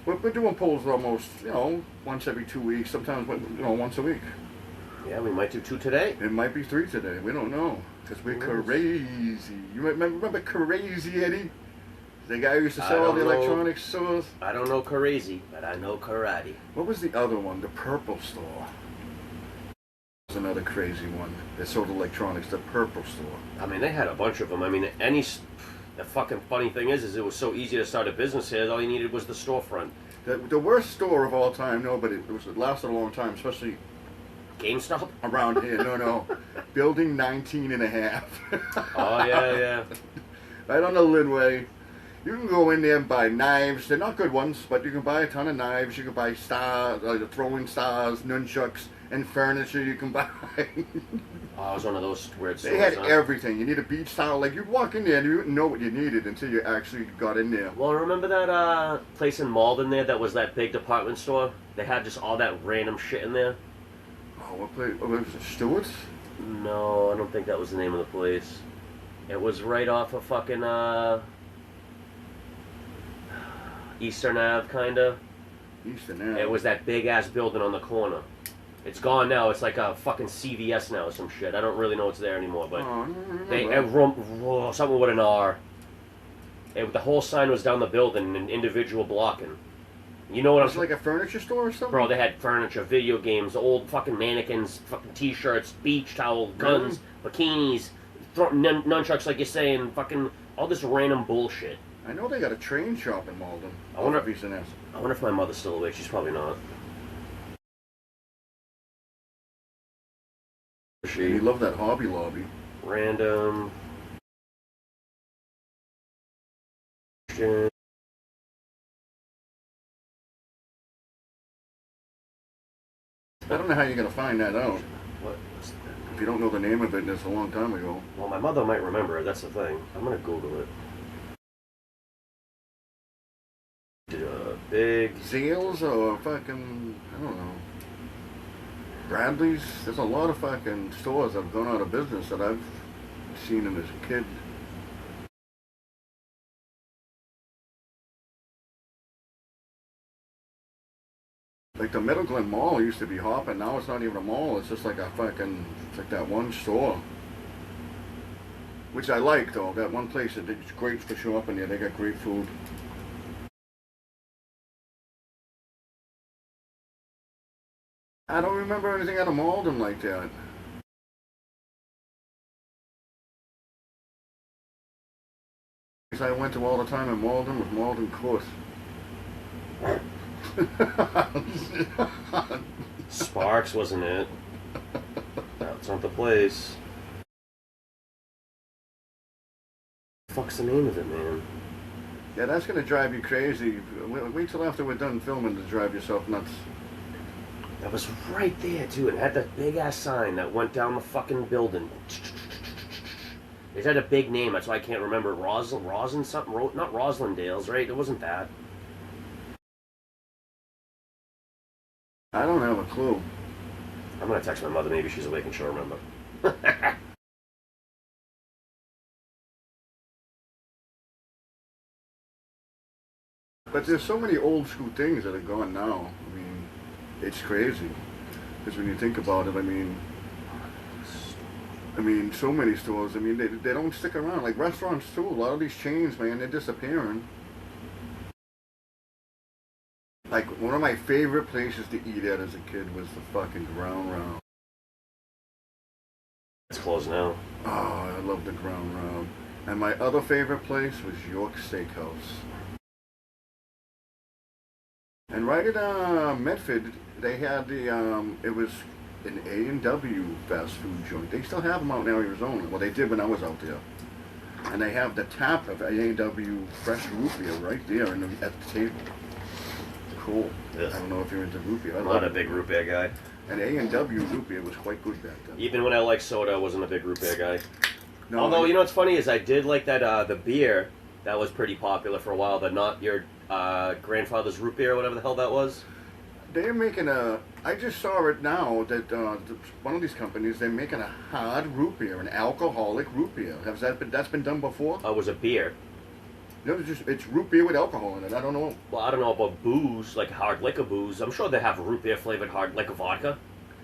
we're doing polls almost, once every 2 weeks, sometimes, once a week. Yeah, we might do 2 today. It might be 3 today, we don't know, because we're crazy. You remember Crazy Eddie? The guy who used to I sell all don't the know. electronics stores? I don't know crazy, but I know karate. What was the other one? The Purple Store. Was another crazy one. They sold electronics. The Purple Store. I mean, they had a bunch of them. I mean, the fucking funny thing is it was so easy to start a business here. All you needed was the storefront. The worst store of all time. No, but it lasted a long time, especially GameStop? around here. No. Building 19 and a half. Oh, yeah. Right on the Linway. You can go in there and buy knives. They're not good ones, but you can buy a ton of knives. You can buy throwing stars, nunchucks, and furniture you can buy. Oh, it was one of those weird stores. They had huh? everything. You need a beach towel. Like, you'd walk in there and you wouldn't know what you needed until you actually got in there. Well, remember that place in Malden there that was that big department store? They had just all that random shit in there. Oh, what place? Oh, was it Stewart's? No, I don't think that was the name of the place. It was right off of fucking Eastern Ave, kinda. Eastern Ave. It was that big ass building on the corner. It's gone now. It's like a fucking CVS now or some shit. I don't really know what's there anymore, but Oh, I don't remember. they something with an R. The whole sign was down the building, an individual blocking. You know what I'm Was it like a furniture store or something? Bro, they had furniture, video games, old fucking mannequins, fucking t-shirts, beach towel, guns, bikinis, nunchucks like you're saying, fucking all this random bullshit. I know they got a train shop in Malden. I wonder if he's an ass. I wonder if my mother's still awake. She's probably not. You love that Hobby Lobby. Random. I don't know how you're gonna find that out. What? If you don't know the name of it, it's a long time ago. Well, my mother might remember it. That's the thing. I'm gonna Google it. Big Zales or fucking, I don't know. Bradley's. There's a lot of fucking stores that have gone out of business that I've seen them as a kid. Like the Middle Glen Mall used to be hopping. Now it's not even a mall. It's just like a fucking, it's like that one store. Which I like though. That one place, it's great for shopping there. They got great food. I don't remember anything out of Malden like that. I went to all the time in Malden was Malden Court. Sparks, wasn't it? That's not the place. Fuck's the name of it, man? Yeah, that's gonna drive you crazy. Wait till after we're done filming to drive yourself nuts. That was right there, too. It had that big ass sign that went down the fucking building. It had a big name, that's why I can't remember. Roslyn something? Not Roslindales, right? It wasn't that. I don't have a clue. I'm gonna text my mother, maybe she's awake and she'll remember. But there's so many old school things that are gone now. I mean, it's crazy. Because when you think about it, I mean, so many stores, I mean, they don't stick around. Like restaurants too, a lot of these chains, man, they're disappearing. Like, one of my favorite places to eat at as a kid was the fucking Ground Round. It's closed now. Oh, I love the Ground Round. And my other favorite place was York Steakhouse. And right at Medford, they had the, it was an A&W fast food joint. They still have them out in Arizona. Well, they did when I was out there. And they have the tap of A&W fresh root beer right there at the table. Cool. Yes. I don't know if you're into root beer. I'm not a big root beer guy. And A&W root beer was quite good back then. Even when I liked soda, I wasn't a big root beer guy. No, Although, you know what's funny is I did like that, the beer that was pretty popular for a while, the Not Your Grandfather's Root Beer, or whatever the hell that was. They're making I just saw it now that one of these companies, they're making a hard root beer, an alcoholic root beer. That's been done before? It was a beer. No, it's root beer with alcohol in it. I don't know. Well, I don't know about booze, like hard liquor booze. I'm sure they have root beer flavored hard liquor vodka.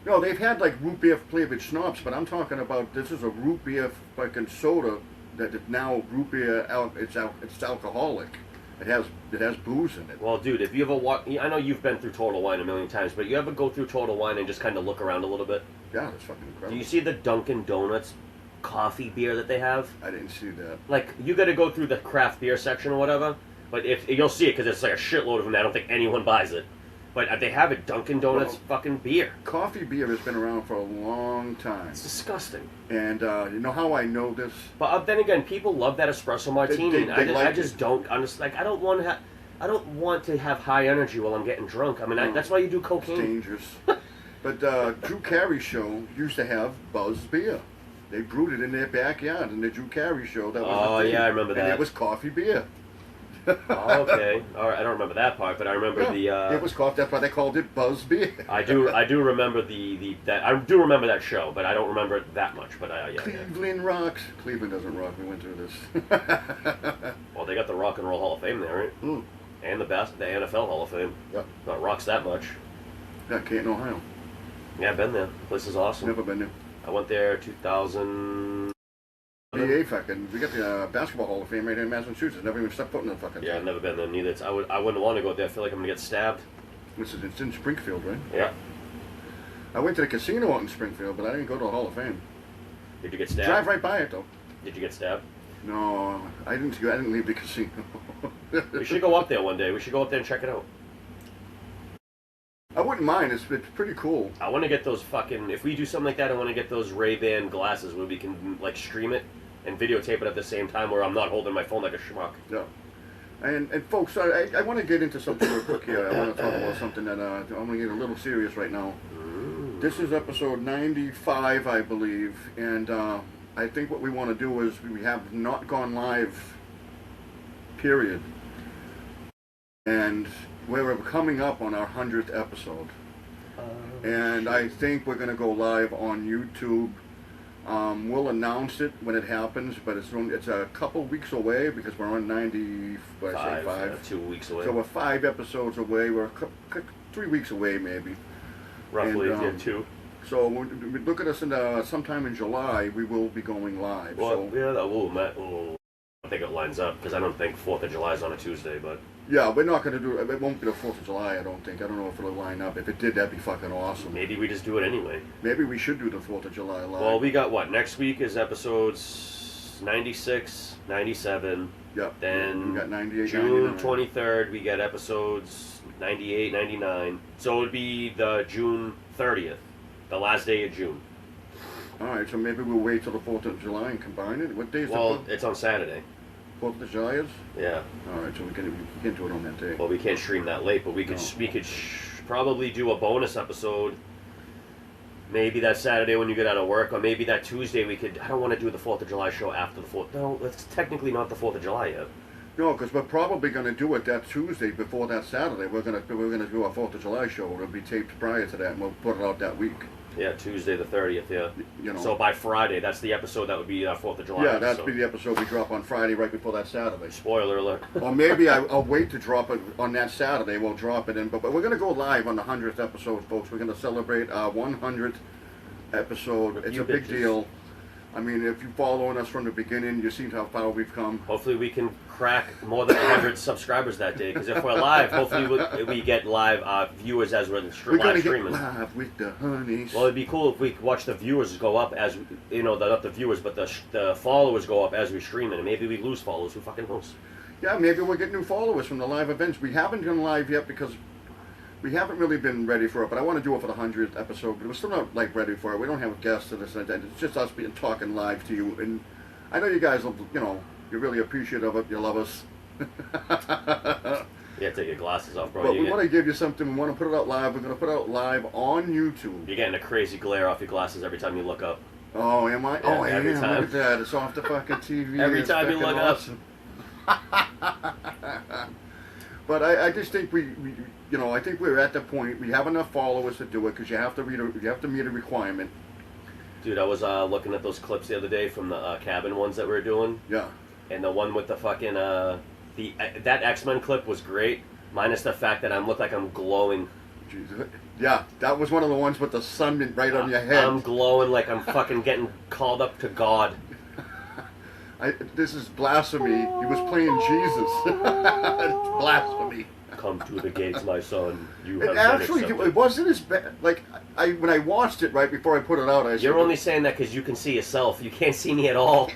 No, they've had like root beer flavored schnapps, but I'm talking about this is a root beer fucking soda that is now root beer. It's alcoholic. It has booze in it. Well, dude, if you ever walk, I know you've been through Total Wine a million times, but you ever go through Total Wine and just kind of look around a little bit? Yeah, that's fucking incredible. Do you see the Dunkin' Donuts coffee beer that they have? I didn't see that. Like, you got to go through the craft beer section or whatever, but if you'll see it because it's like a shitload of them. I don't think anyone buys it, but they have a Dunkin' Donuts fucking beer. Coffee beer has been around for a long time. It's disgusting. And you know how I know this? But then again, people love that espresso martini. They I just don't understand. Like, I don't want to have high energy while I'm getting drunk. I mean, that's why you do cocaine. It's dangerous. But Drew Carey show used to have Buzz beer. They brewed it in their backyard in the Drew Carey show. That was yeah, I remember that. And it was coffee beer. Oh, okay. All right, I don't remember that part, but I remember it was coffee. That's why they called it Buzz beer. I do remember I do remember that show, but I don't remember it that much. But yeah. Cleveland rocks. Cleveland doesn't rock. We went through this. Well, they got the Rock and Roll Hall of Fame there, right? Mm. And the NFL Hall of Fame. Yep. Not rocks that much. Yeah, Canton, Ohio. Yeah, I've been there. The place is awesome. Never been there. I went there 2000. NBA fucking. We got the Basketball Hall of Fame right in Massachusetts. Never even stepped foot in the fucking. Yeah, I've never been there neither. I wouldn't want to go there. I feel like I'm gonna get stabbed. It's in Springfield, right? Yeah. I went to the casino out in Springfield, but I didn't go to the Hall of Fame. Did you get stabbed? Drive right by it though. Did you get stabbed? No, I didn't leave the casino. We should go up there one day. We should go up there and check it out. I wouldn't mind. It's pretty cool. I want to get those fucking. If we do something like that, I want to get those Ray-Ban glasses where we can like stream it and videotape it at the same time, where I'm not holding my phone like a schmuck. Yeah. And folks, I want to get into something real quick here. I want to talk about something that I'm going to get a little serious right now. This is episode 95, I believe, and I think what we want to do is we have not gone live, period. And we're coming up on our 100th episode. And I think we're going to go live on YouTube. We'll announce it when it happens, but it's a couple weeks away because we're on 90, what I say, 5? 2 weeks away. So we're 5 episodes away. We're 3 weeks away, maybe. Roughly, And, yeah, 2. So when we look at us in sometime in July, we will be going live. Well, so, yeah, I think it lines up because I don't think 4th of July is on a Tuesday, but yeah, we're not going to do it. It won't be the 4th of July, I don't think. I don't know if it'll line up. If it did, that'd be fucking awesome. maybe we just do it anyway. Maybe we should do the 4th of July live. Well, we got what? Next week is episodes 96, 97. Yep. Then we got 98, June 99. 23rd, we get episodes 98, 99. So it would be the June 30th, the last day of June. All right, so maybe we'll wait till the 4th of July and combine it. What day is Well, the it's on Saturday. 4th of July is? Yeah. All right, so we can do it on that day. Well, we can't stream that late, but we could probably do a bonus episode. Maybe that Saturday when you get out of work, or maybe that Tuesday we could. I don't want to do the 4th of July show after the 4th. No, it's technically not the 4th of July yet. No, because we're probably going to do it that Tuesday before that Saturday. We're gonna do our 4th of July show. It'll be taped prior to that, and we'll put it out that week. Yeah, Tuesday the 30th, yeah. You know. So by Friday, that's the episode that would be our 4th of July. Yeah, that'd episode. be the episode we drop on Friday right before that Saturday. Spoiler alert. Or maybe I'll wait to drop it on that Saturday. We'll drop it in. But we're going to go live on the 100th episode, folks. We're going to celebrate our 100th episode. It's a big deal. I mean, if you're following us from the beginning, you've seen how far we've come. Hopefully we can crack more than 100 subscribers that day. Because if we're live, hopefully we get live viewers as we're live streaming. We're going to get live with the honeys. Well, it'd be cool if we could watch the viewers go up as, not the viewers, but the followers go up as we stream it. And maybe we lose followers. Who fucking knows? Yeah, maybe we'll get new followers from the live events. We haven't done live yet because we haven't really been ready for it, but I want to do it for the 100th episode, but we're still not, ready for it. We don't have guests to this and that. It's just us talking live to you, and I know you guys, you're really appreciative of it. You love us. You have to take your glasses off, bro. But we want to give you something. We want to put it out live. We're going to put it out live on YouTube. You're getting a crazy glare off your glasses every time you look up. Oh, am I? Yeah, oh, I am. every time. Look at that. It's off the fucking TV. Every It's time you look awesome. But I just think I think we're at the point. We have enough followers to do it because you have to meet a requirement. Dude, I was looking at those clips the other day from the cabin ones that we were doing. Yeah. And the one with the fucking that X-Men clip was great, minus the fact that I look like I'm glowing. Jesus. Yeah, that was one of the ones with the sun right on your head. I'm glowing like I'm fucking getting called up to God. This is blasphemy. He was playing Jesus. It's blasphemy. Come to the gates, my son. You It have actually, been accepted. it wasn't as bad. When I watched it right before I put it out, I said, You're only saying that because you can see yourself. You can't see me at all.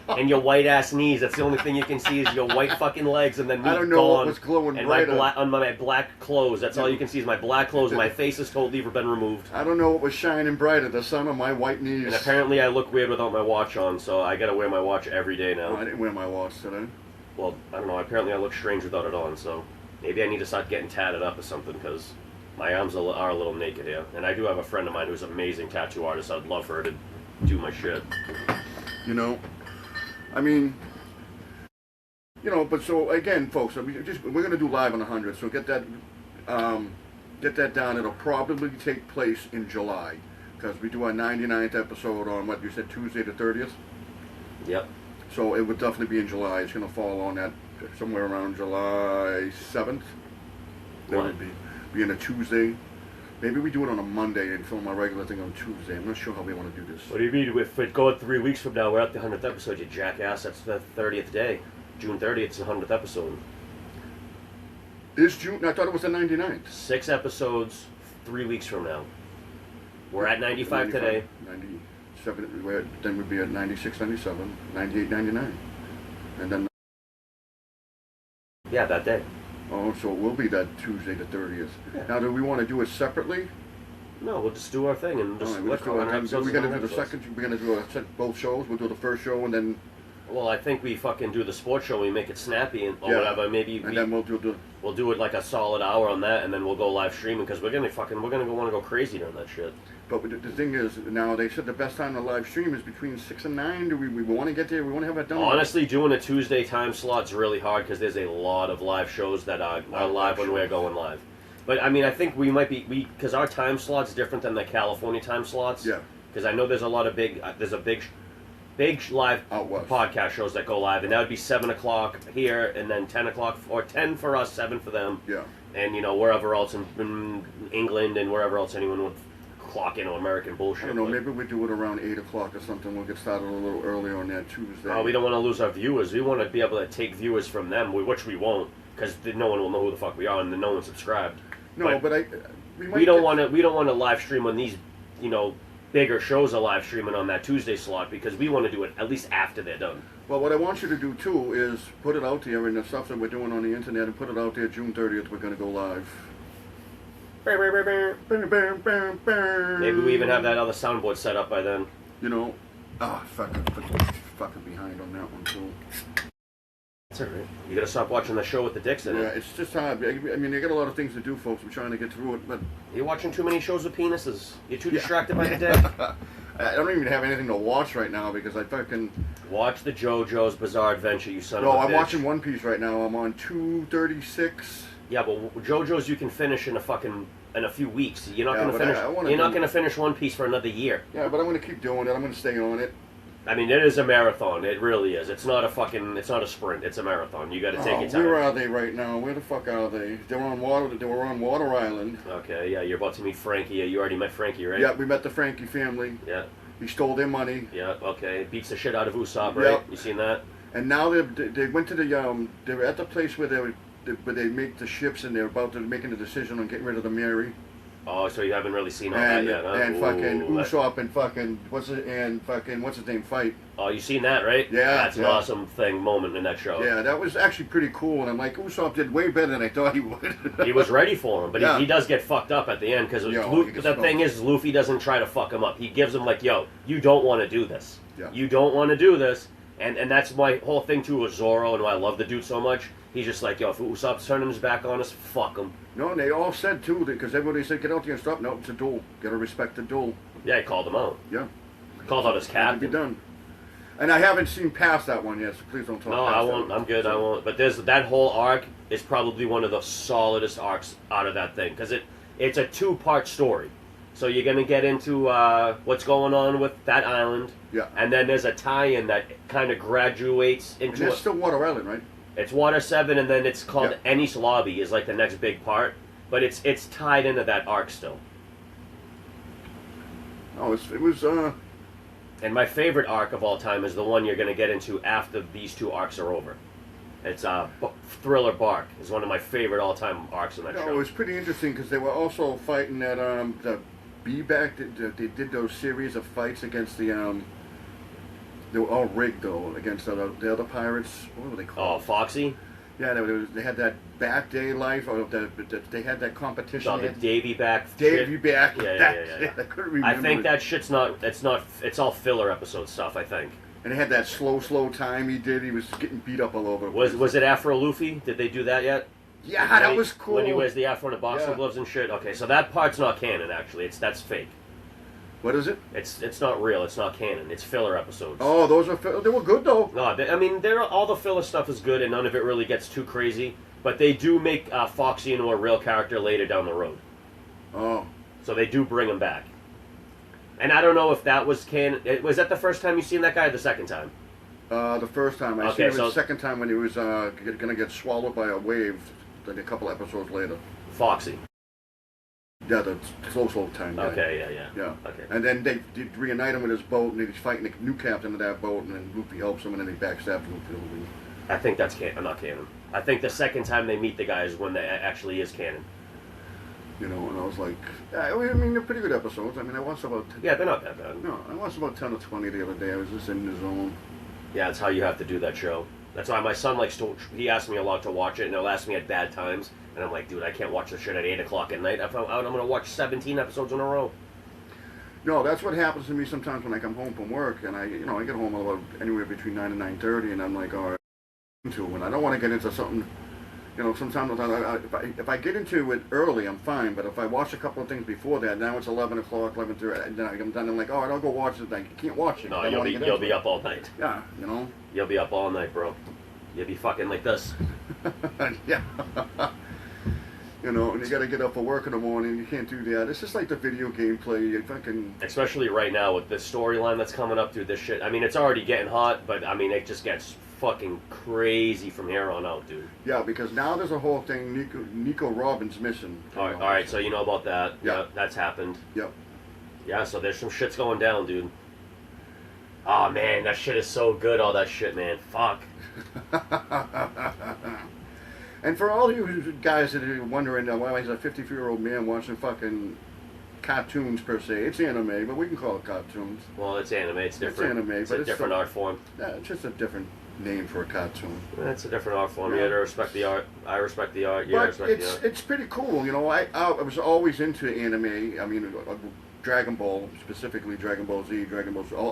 And your white ass knees. That's the only thing you can see is your white fucking legs, and then me I don't know gone. what was glowing and brighter. on my black clothes. That's all you can see is my black clothes. My face has totally been removed. I don't know what was shining brighter, the sun or my white knees. And apparently I look weird without my watch on, so I gotta wear my watch every day now. Oh, I didn't wear my watch today. Well, I don't know. Apparently I look strange without it on, so maybe I need to start getting tatted up or something, because my arms are a little naked here. And I do have a friend of mine who's an amazing tattoo artist. I'd love for her to do my shit. I mean, but so again, folks, we're going to do live on the 100th, so get that down. It'll probably take place in July, because we do our 99th episode on what you said, Tuesday the 30th. Yep. So it would definitely be in July. It's going to fall on that somewhere around July 7th. That What? would be in a Tuesday. Maybe we do it on a Monday and film our regular thing on Tuesday. I'm not sure how we want to do this. What do you mean? If it go 3 weeks from now, we're at the 100th episode, you jackass. That's the 30th day. June 30th is the 100th episode. Is June? I thought it was the 99th. 6 episodes, 3 weeks from now. We're at 95 today. 97. Then we'd be at 96, 97, 98, 99. And then... Yeah, that day. Oh, so it will be that Tuesday the 30th. Yeah. Now, do we want to do it separately? No, we'll just do our thing and just All right, we're going to do the second. We're going to do both shows. We'll do the first show and then Well, I think we fucking do the sports show. We make it snappy or Yeah. whatever. Maybe then we'll do it like a solid hour on that, and then we'll go live streaming because we're gonna want to go crazy during that shit. But the thing is, now they said the best time to live stream is between 6 and 9. Do we want to get there? We want to have it done. Honestly, doing a Tuesday time slot's really hard because there's a lot of live shows that are live when we're going live. But I mean, I think we might be because our time slot's different than the California time slots. Yeah. Because I know there's a lot of big live podcast shows that go live, and that would be 7 o'clock here, and then 10 o'clock or 10 for us, 7 for them. Yeah. And wherever else in England and wherever else anyone would clock in on American bullshit. I don't know, maybe we do it around 8 o'clock or something. We'll get started a little earlier on that Tuesday. Oh, we don't want to lose our viewers. We want to be able to take viewers from them, which we won't, because no one will know who the fuck we are, and no one subscribed. No, but we don't want to live stream when these, bigger shows are live streaming on that Tuesday slot because we want to do it at least after they're done. Well, what I want you to do too is put it out there in the stuff that we're doing on the internet and put it out there. June 30th, we're going to go live. Maybe we even have that other soundboard set up by then. Fucking behind on that one too. That's alright. You gotta stop watching the show with the dicks in it. Yeah, it's just hard. I mean, you got a lot of things to do, folks. I'm trying to get through it, but you're watching too many shows with penises. You're too distracted by the dick. I don't even have anything to watch right now because I fucking watch the JoJo's Bizarre Adventure. You son of a bitch. No, I'm watching One Piece right now. I'm on 236. Yeah, but JoJo's you can finish in a few weeks. You're not gonna finish. You're not gonna finish One Piece for another year. Yeah, but I'm gonna keep doing it. I'm gonna stay on it. I mean, it is a marathon. It really is. It's not a sprint. It's a marathon. You got to take your time. Where are they right now? Where the fuck are they? They were on Water Island. Okay, yeah, you're about to meet Frankie. You already met Frankie, right? Yeah, we met the Frankie family. Yeah. He stole their money. Yeah. Okay. Beats the shit out of Usopp, right? Yep. You seen that? And now they went to they were at the place where they make the ships and they're making the decision on getting rid of the Mary. Oh, so you haven't really seen all that yet, huh? And fucking Usopp and fucking what's his name fight. Oh, you seen that, right? Yeah. That's an awesome moment in that show. Yeah, that was actually pretty cool. And I'm like, Usopp did way better than I thought he would. He was ready for him, but he does get fucked up at the end because the thing is, Luffy doesn't try to fuck him up. He gives him like, yo, you don't want to do this. Yeah. You don't want to do this. And that's my whole thing too with Zoro and why I love the dude so much. He's just like, yo, if Usopp's turning his back on us, fuck him. No, and they all said too, because everybody said, get out there and stop. No, it's a duel. Gotta respect the duel. Yeah, he called him out. Yeah. Called out his captain. Be done. And I haven't seen past that one yet, so please don't talk. No, I won't. I'm good. I won't. But that whole arc is probably one of the solidest arcs out of that thing because it's a 2-part story. So you're gonna get into what's going on with that island. Yeah. And then there's a tie-in that kind of graduates into. And that's still Water Island, right? It's Water 7, and then it's called Enies Lobby is like the next big part, but it's tied into that arc still. Oh, it was. And my favorite arc of all time is the one you're going to get into after these 2 arcs are over. It's Thriller Bark is one of my favorite all-time arcs in that show. It was pretty interesting because they were also fighting that the B-back. They did those series of fights against the They were all rigged though against the other pirates. What were they called? Oh, Foxy. Yeah, they had that back day life, or they had that competition. Oh, the Davy back. Davy back. Yeah. I couldn't remember. I think that shit's not. It's all filler episode stuff. I think. And he had that slow time he did. He was getting beat up all over. Was it Afro Luffy? Did they do that yet? Yeah, that was cool. When he wears the afro and the boxing gloves and shit. Okay, so that part's not canon actually. That's fake. What is it? It's not real. It's not canon. It's filler episodes. Oh, they were good though. No, I mean, all the filler stuff is good, and none of it really gets too crazy. But they do make Foxy into a real character later down the road. Oh. So they do bring him back. And I don't know if that was canon. Was that the first time you seen that guy, or the second time? The first time. I seen him the second time when he was gonna get swallowed by a wave. Like a couple episodes later. Foxy. Yeah, the slow time guy. Okay, yeah. Okay. And then they reunite him with his boat, and he's fighting the new captain of that boat, and then Luffy helps him, and then he backstabs Luffy. I think that's not canon. I think the second time they meet the guy is when they actually is canon. And I was like, I mean, they're pretty good episodes. I mean, I watched about... Yeah, they're not that bad. No, I watched about 10 or 20 the other day. I was just in the zone. Yeah, that's how you have to do that show. That's why my son likes to... He asks me a lot to watch it, and he'll ask me at bad times. And I'm like, dude, I can't watch this shit at 8 o'clock at night. If I'm out, I'm going to watch 17 episodes in a row. No, that's what happens to me sometimes when I come home from work, and I get home about anywhere between 9 and 9:30, and I'm like, all right, into it. When I don't want to get into something, sometimes if I get into it early, I'm fine. But if I watch a couple of things before that, now it's 11 o'clock, 11:30, and then I'm done. I'm like, all right, I'll go watch it. I can't watch it. No, you'll be up all night. Yeah, You'll be up all night, bro. You'll be fucking like this. Yeah. And you got to get up for work in the morning. You can't do that. It's just like the video game play. You fucking. Especially right now with the storyline that's coming up through this shit. I mean, it's already getting hot, but I mean, it just gets fucking crazy from here on out, dude. Yeah, because now there's a whole thing. Nico Robin's missing. All right. So you know about that? Yeah, that's happened. Yep. Yeah. So there's some shit's going down, dude. Oh man, that shit is so good. All that shit, man. Fuck. And for all you guys that are wondering why he's a 53-year-old man watching fucking cartoons per se, it's anime, but we can call it cartoons. Well, it's anime. It's different. It's anime, but it's a different art form. Yeah, it's just a different name for a cartoon. It's a different art form. You have to respect the art. I respect the art. But it's pretty cool. I was always into anime. I mean, Dragon Ball, specifically Dragon Ball Z,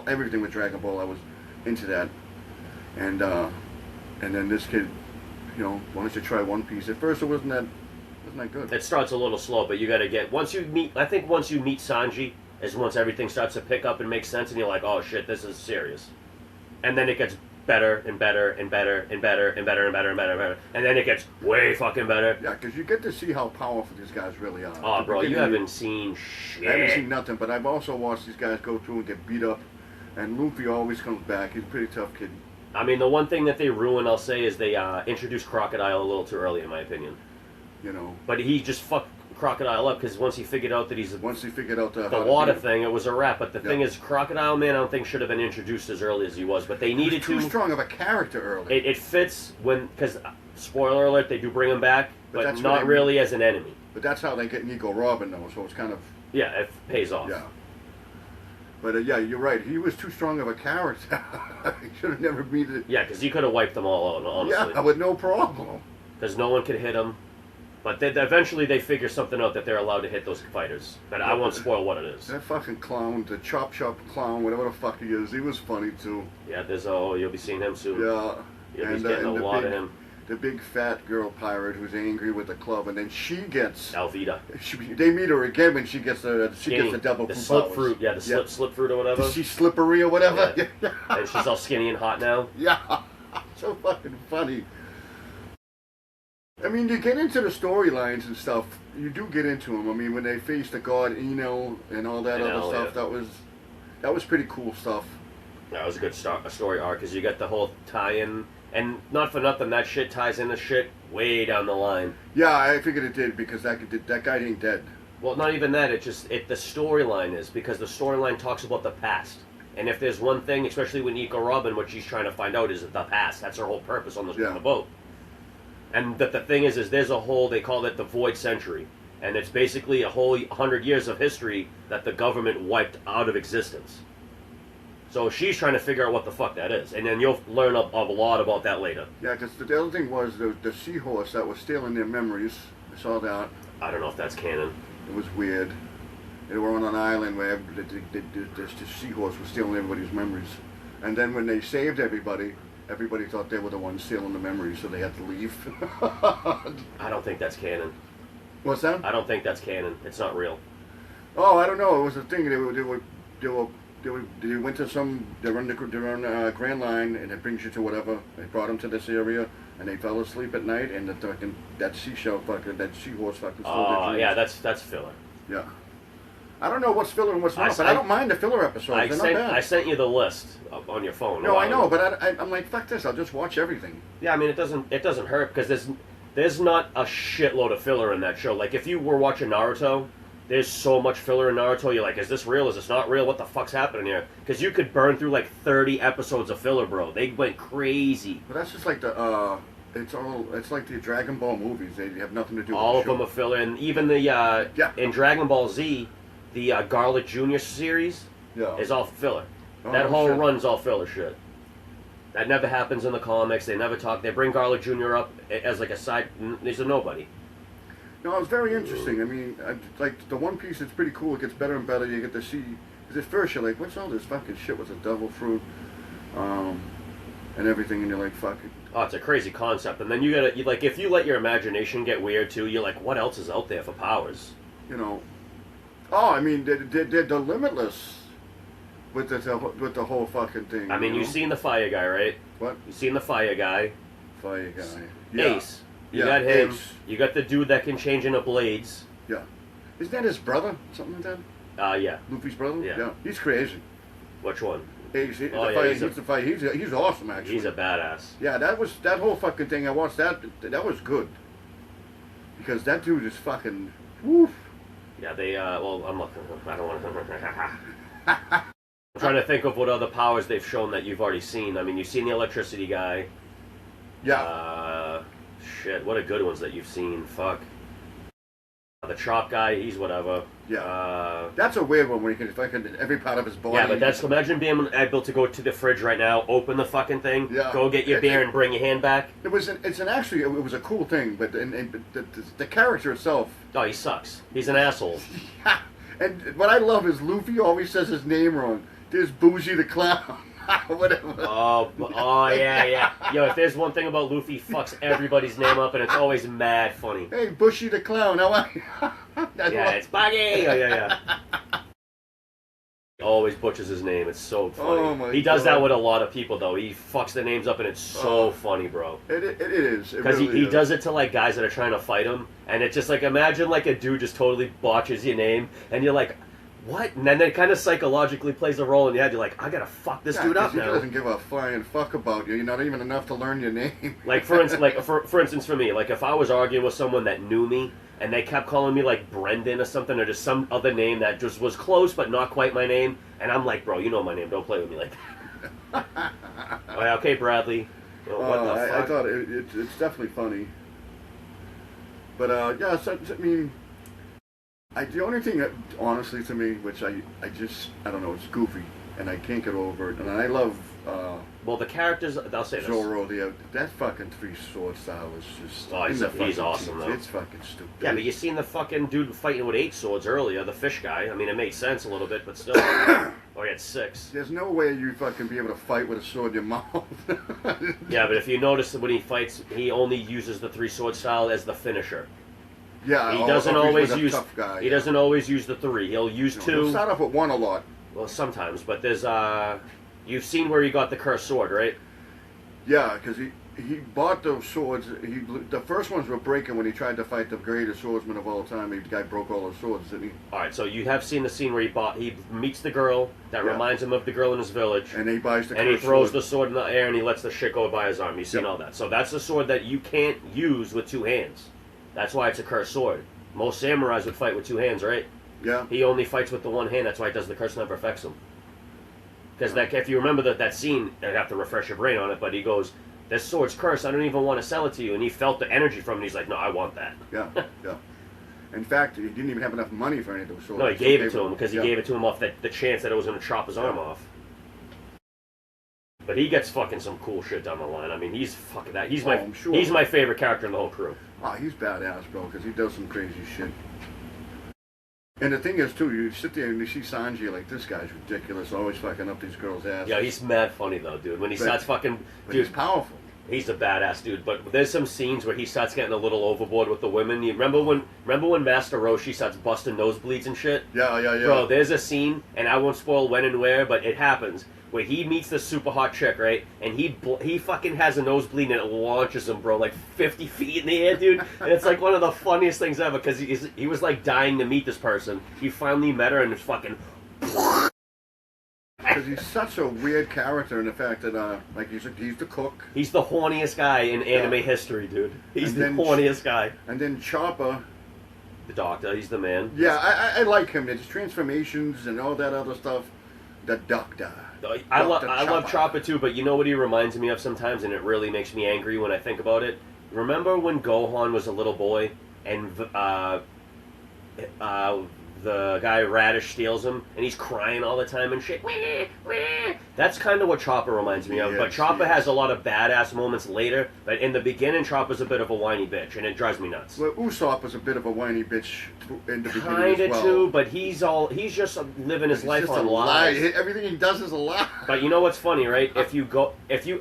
everything with Dragon Ball. I was into that, and then this kid, wanted to try One Piece. At first, it wasn't that good. It starts a little slow, but you got to get once you meet Sanji is once everything starts to pick up and make sense, and you're like, oh shit, this is serious, and then it gets better and better and better and better and better and better and better and better, and then it gets way fucking better. Yeah, because you get to see how powerful these guys really are. Oh, bro, you haven't seen shit. I haven't seen nothing, but I've also watched these guys go through and get beat up, and Luffy always comes back. He's a pretty tough kid. I mean, the one thing that they ruin, I'll say, is they introduced Crocodile a little too early, in my opinion. But he just fucked Crocodile up because once he figured out that once he figured out the water thing, it was a wrap. But the thing is, Crocodile Man, I don't think should have been introduced as early as he was. But they needed to. Too strong of a character early. It fits because spoiler alert, they do bring him back, but not really as an enemy. But that's how they get Nico Robin, though. So it's kind of it pays off. Yeah. But yeah, you're right. He was too strong of a character. He should have never beat it. Yeah, because he could have wiped them all out, honestly. Yeah, with no problem. Because no one could hit him. But eventually they figure something out that they're allowed to hit those fighters. But I won't spoil what it is. That fucking clown, the Chop clown, whatever the fuck he is, he was funny too. Yeah, you'll be seeing him soon. Yeah. You'll be getting a lot of him. The big fat girl pirate who's angry with the club, and then she gets Alvida. They meet her again when she gets the devil the fruit slip powers. fruit. Yeah, the slip fruit or whatever. She's slippery or whatever. Yeah. And she's all skinny and hot now. Yeah, so fucking funny. I mean, you get into the storylines and stuff. You do get into them. I mean, when they face the god Eno and all that other stuff, that was pretty cool stuff. That was a good story arc because you got the whole tie-in. And not for nothing, that shit ties into shit way down the line. Yeah, I figured it did because that guy ain't dead. Well, not even that. The storyline is because the storyline talks about the past. And if there's one thing, especially with Nico Robin, what she's trying to find out is the past. That's her whole purpose on the boat. And the thing is there's a whole, they call it the Void Century. And it's basically a whole 100 years of history that the government wiped out of existence. So she's trying to figure out what the fuck that is. And then you'll learn a lot about that later. Yeah, because the other thing was the seahorse that was stealing their memories. I saw that. I don't know if that's canon. It was weird. They were on an island where the seahorse was stealing everybody's memories. And then when they saved everybody thought they were the ones stealing the memories, so they had to leave. I don't think that's canon. What's that? I don't think that's canon. It's not real. Oh, I don't know. It was a thing. They went to they're on Grand Line, and it brings you to whatever. They brought them to this area, and they fell asleep at night, and that seashell fucking, that seahorse fucking stole their dreams. Yeah, that's filler. Yeah. I don't know what's filler and what's not, but I don't mind the filler episodes. They're not bad. I sent you the list on your phone. No, I know, but I'm like, fuck this. I'll just watch everything. Yeah, I mean, it doesn't hurt because there's not a shitload of filler in that show. Like if you were watching Naruto. There's so much filler in Naruto, you're like, is this real? Is this not real? What the fuck's happening here? Because you could burn through like 30 episodes of filler, bro. They went crazy. But that's just like it's like the Dragon Ball movies. They have nothing to do with all the of them are filler. And even in Dragon Ball Z, the Garlic Jr. series is all filler. That whole run's all filler shit. That never happens in the comics. They never talk. They bring Garlic Jr. up as like a side. He's a nobody. No, it's very interesting. I mean, like the One Piece, it's pretty cool. It gets better and better. You get to see Because at first you're like, what's all this fucking shit with the devil fruit, and everything, and you're like, fuck it. Oh, it's a crazy concept. And then you gotta, like, if you let your imagination get weird too, you're like, what else is out there for powers? You know. Oh, I mean, they're limitless with the whole fucking thing. I mean, you've seen the fire guy, right? What? You've seen the fire guy. Fire guy. Yeah. Ace. You got him. Ace. You got the dude that can change into blades. Yeah. Isn't that his brother? Something like that? Yeah. Luffy's brother? Yeah. He's crazy. Which one? Ace. He's awesome, actually. He's a badass. Yeah, that whole fucking thing. I watched that. That was good. Because that dude is fucking. Woof. Yeah, they. Well, I don't want to. I'm trying to think of what other powers they've shown that you've already seen. I mean, you've seen the electricity guy. Yeah. Shit, what are good ones that you've seen? Fuck. The chop guy, he's whatever. Yeah. That's a weird one where you can fucking every part of his body. Yeah, but that's, imagine being able to go to the fridge right now, open the fucking thing, go get your beer and bring your hand back. It was a cool thing, but the character itself. Oh, he sucks. He's an asshole. Yeah. And what I love is Luffy always says his name wrong. There's Bougie the Clown. Whatever. Oh, yeah. Yo, if there's one thing about Luffy, he fucks everybody's name up, and it's always mad funny. Hey, Bushy the Clown, how are you? Yeah, it's Buggy! Oh, yeah. He always butchers his name. It's so funny. Oh my he does God. that with a lot of people, though. He fucks the names up, and it's so funny, bro. It is. Because he does it to, like, guys that are trying to fight him, and it's just like, imagine, like, a dude just totally botches your name, and you're like, what? And then it kind of psychologically plays a role in your head. You're like, I gotta fuck this dude up now. He doesn't give a flying fuck about you. You're not even enough to learn your name. Like, for instance, for me, like, if I was arguing with someone that knew me, and they kept calling me, like, Brendan or something, or just some other name that just was close, but not quite my name, and I'm like, bro, you know my name. Don't play with me like that. Oh, yeah, okay, Bradley. What the fuck? I thought it's definitely funny. But, yeah, so, I mean... the only thing that, honestly, to me, which I don't know, it's goofy, and I can't get over it, and I love, well, the characters, I'll say this. Zoro, that fucking three-sword style is just... Oh, he's awesome, though. It's fucking stupid. Yeah, but you seen the fucking dude fighting with 8 swords earlier, the fish guy. I mean, it made sense a little bit, but still. Oh, he had 6. There's no way you fucking be able to fight with a sword in your mouth. Yeah, but if you notice that when he fights, he only uses the 3-sword style as the finisher. Yeah, he doesn't always use. Tough guy, he doesn't always use the 3. He'll use 2. He'll start off with 1 a lot. Well, sometimes, but there's you've seen where he got the cursed sword, right? Yeah, because he bought those swords. The first ones were breaking when he tried to fight the greatest swordsman of all time. The guy broke all those swords, didn't he? All right, so you have seen the scene where he meets the girl that reminds him of the girl in his village, and he buys and he throws the sword in the air and he lets the shit go by his arm. You've seen all that. So that's the sword that you can't use with 2 hands. That's why it's a cursed sword. Most samurais would fight with 2 hands, right? Yeah. He only fights with the 1 hand. That's why he does the curse never affects him. Because if you remember that scene, I'd have to refresh your brain on it, but he goes, this sword's cursed, I don't even want to sell it to you. And he felt the energy from it, and he's like, no, I want that. Yeah. In fact, he didn't even have enough money for any of those swords. No, he gave it to him, because he gave it to him off the chance that it was going to chop his arm off. But he gets fucking some cool shit down the line. I mean, he's fucking that. He's my favorite character in the whole crew. Oh, he's badass, bro, because he does some crazy shit. And the thing is, too, you sit there and you see Sanji, like, this guy's ridiculous, always fucking up these girls' asses. Yeah, he's mad funny, though, dude. When he starts fucking... But he's powerful. He's a badass dude, but there's some scenes where he starts getting a little overboard with the women. You remember when Master Roshi starts busting nosebleeds and shit? Yeah. Bro, there's a scene, and I won't spoil when and where, but it happens, where he meets this super hot chick, right? And he fucking has a nosebleed and it launches him, bro, like 50 feet in the air, dude. And it's like one of the funniest things ever, because he was like dying to meet this person. He finally met her and it's fucking... Because he's such a weird character in the fact that, like, he's the cook. He's the horniest guy in anime history, dude. He's the horniest guy. And then Chopper. The doctor, he's the man. Yeah, I like him. His transformations and all that other stuff. The doctor. I love Chopper too, but you know what he reminds me of sometimes, and it really makes me angry when I think about it? Remember when Gohan was a little boy, and the guy Radish steals him, and he's crying all the time and shit. That's kind of what Chopper reminds me of. But Chopper has a lot of badass moments later. But in the beginning, Chopper's a bit of a whiny bitch, and it drives me nuts. Well, Usopp was a bit of a whiny bitch in the beginning Kinda as well. too, but he's just living his life on lies. Everything he does is a lie. But you know what's funny, right? If you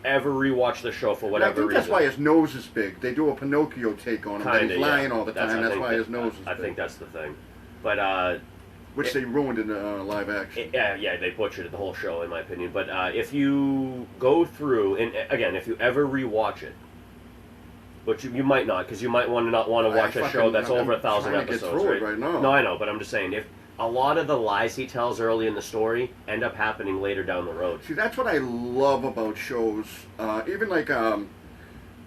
ever rewatch the show for whatever reason, that's why his nose is big. They do a Pinocchio take on him. That he's lying all the time. That's why his nose is big. I think that's the thing. But which they ruined in live action. Yeah, they butchered the whole show, in my opinion. But if you go through, and again, if you ever rewatch it, which you might not, because you might not want to watch a show that's over 1,000 episodes, right now. No, I know, but I'm just saying, if a lot of the lies he tells early in the story end up happening later down the road. See, that's what I love about shows, even like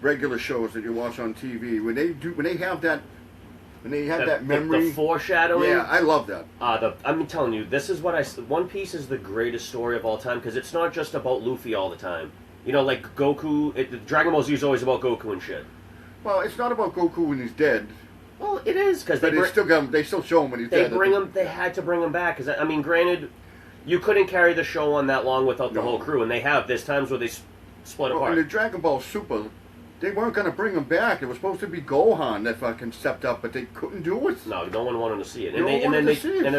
regular shows that you watch on TV. When they have that memory, the foreshadowing. Yeah, I love that. I'm telling you, this is what One Piece is the greatest story of all time because it's not just about Luffy all the time. You know, like Goku. Dragon Ball Z is always about Goku and shit. Well, it's not about Goku when he's dead. Well, it is because they still show him when he's dead. They had to bring him back because I mean, granted, you couldn't carry the show on that long without the whole crew, and they have. There's times where they split apart. In the Dragon Ball Super, they weren't going to bring him back. It was supposed to be Gohan that fucking stepped up, but they couldn't do it. No one wanted to see it. And then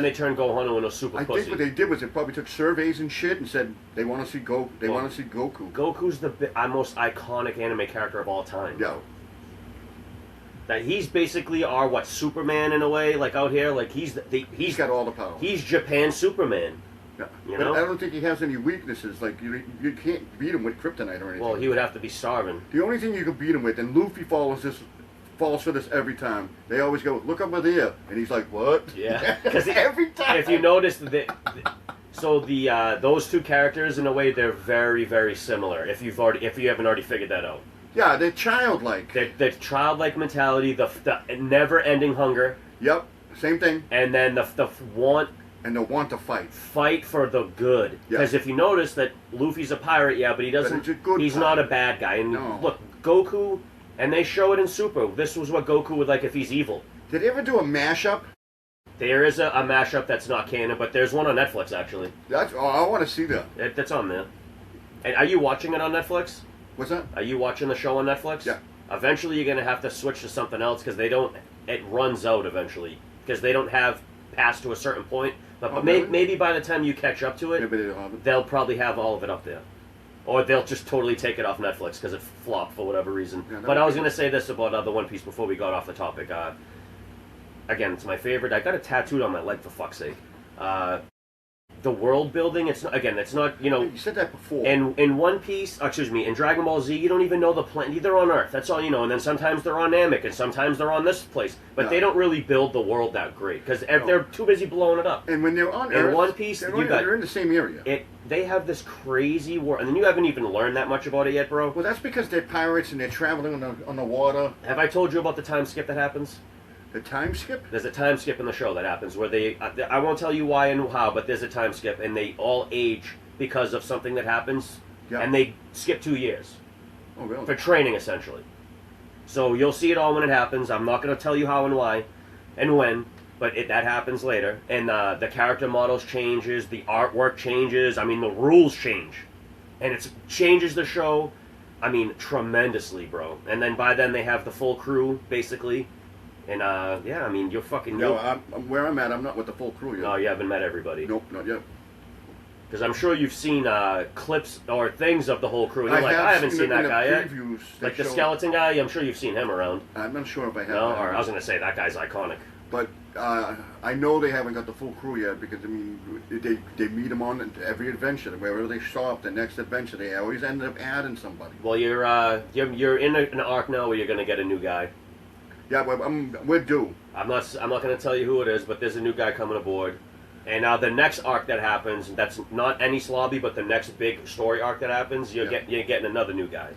they turned Gohan into a super pussy. I think what they did was they probably took surveys and shit and said they want to see want to see Goku. Goku's the most iconic anime character of all time. Yeah. That he's basically our Superman in a way, like out here, like he's got all the power. He's Japan's Superman. Yeah. You but know? I don't think he has any weaknesses. Like you can't beat him with kryptonite or anything. Well, he would have to be starving. The only thing you can beat him with, and Luffy falls for this every time. They always go, "Look over there," and he's like, "What?" Yeah, because every time. If you notice those two characters in a way they're very very similar. If you haven't already figured that out. Yeah, they're childlike. The childlike mentality, the never-ending hunger. Yep, same thing. And then the want. And the want to fight. Fight for the good. Because if you notice that Luffy's a pirate, yeah, but he doesn't. He's not a bad guy. And look, Goku, and they show it in Super. This was what Goku would like if he's evil. Did they ever do a mashup? There is a mashup that's not canon, but there's one on Netflix actually. I want to see that. That's on there. And are you watching it on Netflix? What's that? Are you watching the show on Netflix? Yeah. Eventually, you're gonna have to switch to something else because they don't. It runs out eventually because they don't have past to a certain point. But really? maybe by the time you catch up to it, they'll probably have all of it up there, or they'll just totally take it off Netflix because it flopped for whatever reason. Yeah, but I was gonna say this about the One Piece before we got off the topic. Again, it's my favorite. I got it tattooed on my leg for fuck's sake. The world building, it's not, you know. You said that before. In One Piece, in Dragon Ball Z, you don't even know the planet. They're on Earth, that's all you know. And then sometimes they're on Namek, and sometimes they're on this place. But they don't really build the world that great because they're too busy blowing it up. And when they're on Earth, in One Piece, they're in the same area. They have this crazy world, and then you haven't even learned that much about it yet, bro. Well, that's because they're pirates and they're traveling on the water. Have I told you about the time skip that happens? The time skip? There's a time skip in the show that happens where I won't tell you why and how, but there's a time skip and they all age because of something that happens, and they skip 2 years. Oh, really? For training, essentially. So you'll see it all when it happens. I'm not going to tell you how and why and when, but that happens later. And the character models changes, the artwork changes, the rules change. And it changes the show, tremendously, bro. And then by then they have the full crew, basically. And, you're fucking... No, where I'm at, I'm not with the full crew yet. No, you haven't met everybody. Nope, not yet. Because I'm sure you've seen clips or things of the whole crew. And you're I haven't seen that guy yet. Like the skeleton guy, I'm sure you've seen him around. I'm not sure if I have. No? Or I was going to say, that guy's iconic. But I know they haven't got the full crew yet because, they meet them on every adventure. Wherever they stop, the next adventure, they always end up adding somebody. Well, you're in an arc now where you're going to get a new guy. Yeah, we're due. I'm not going to tell you who it is, but there's a new guy coming aboard. And the next arc that happens, that's not any slobby, but the next big story arc that happens, you're getting another new guy.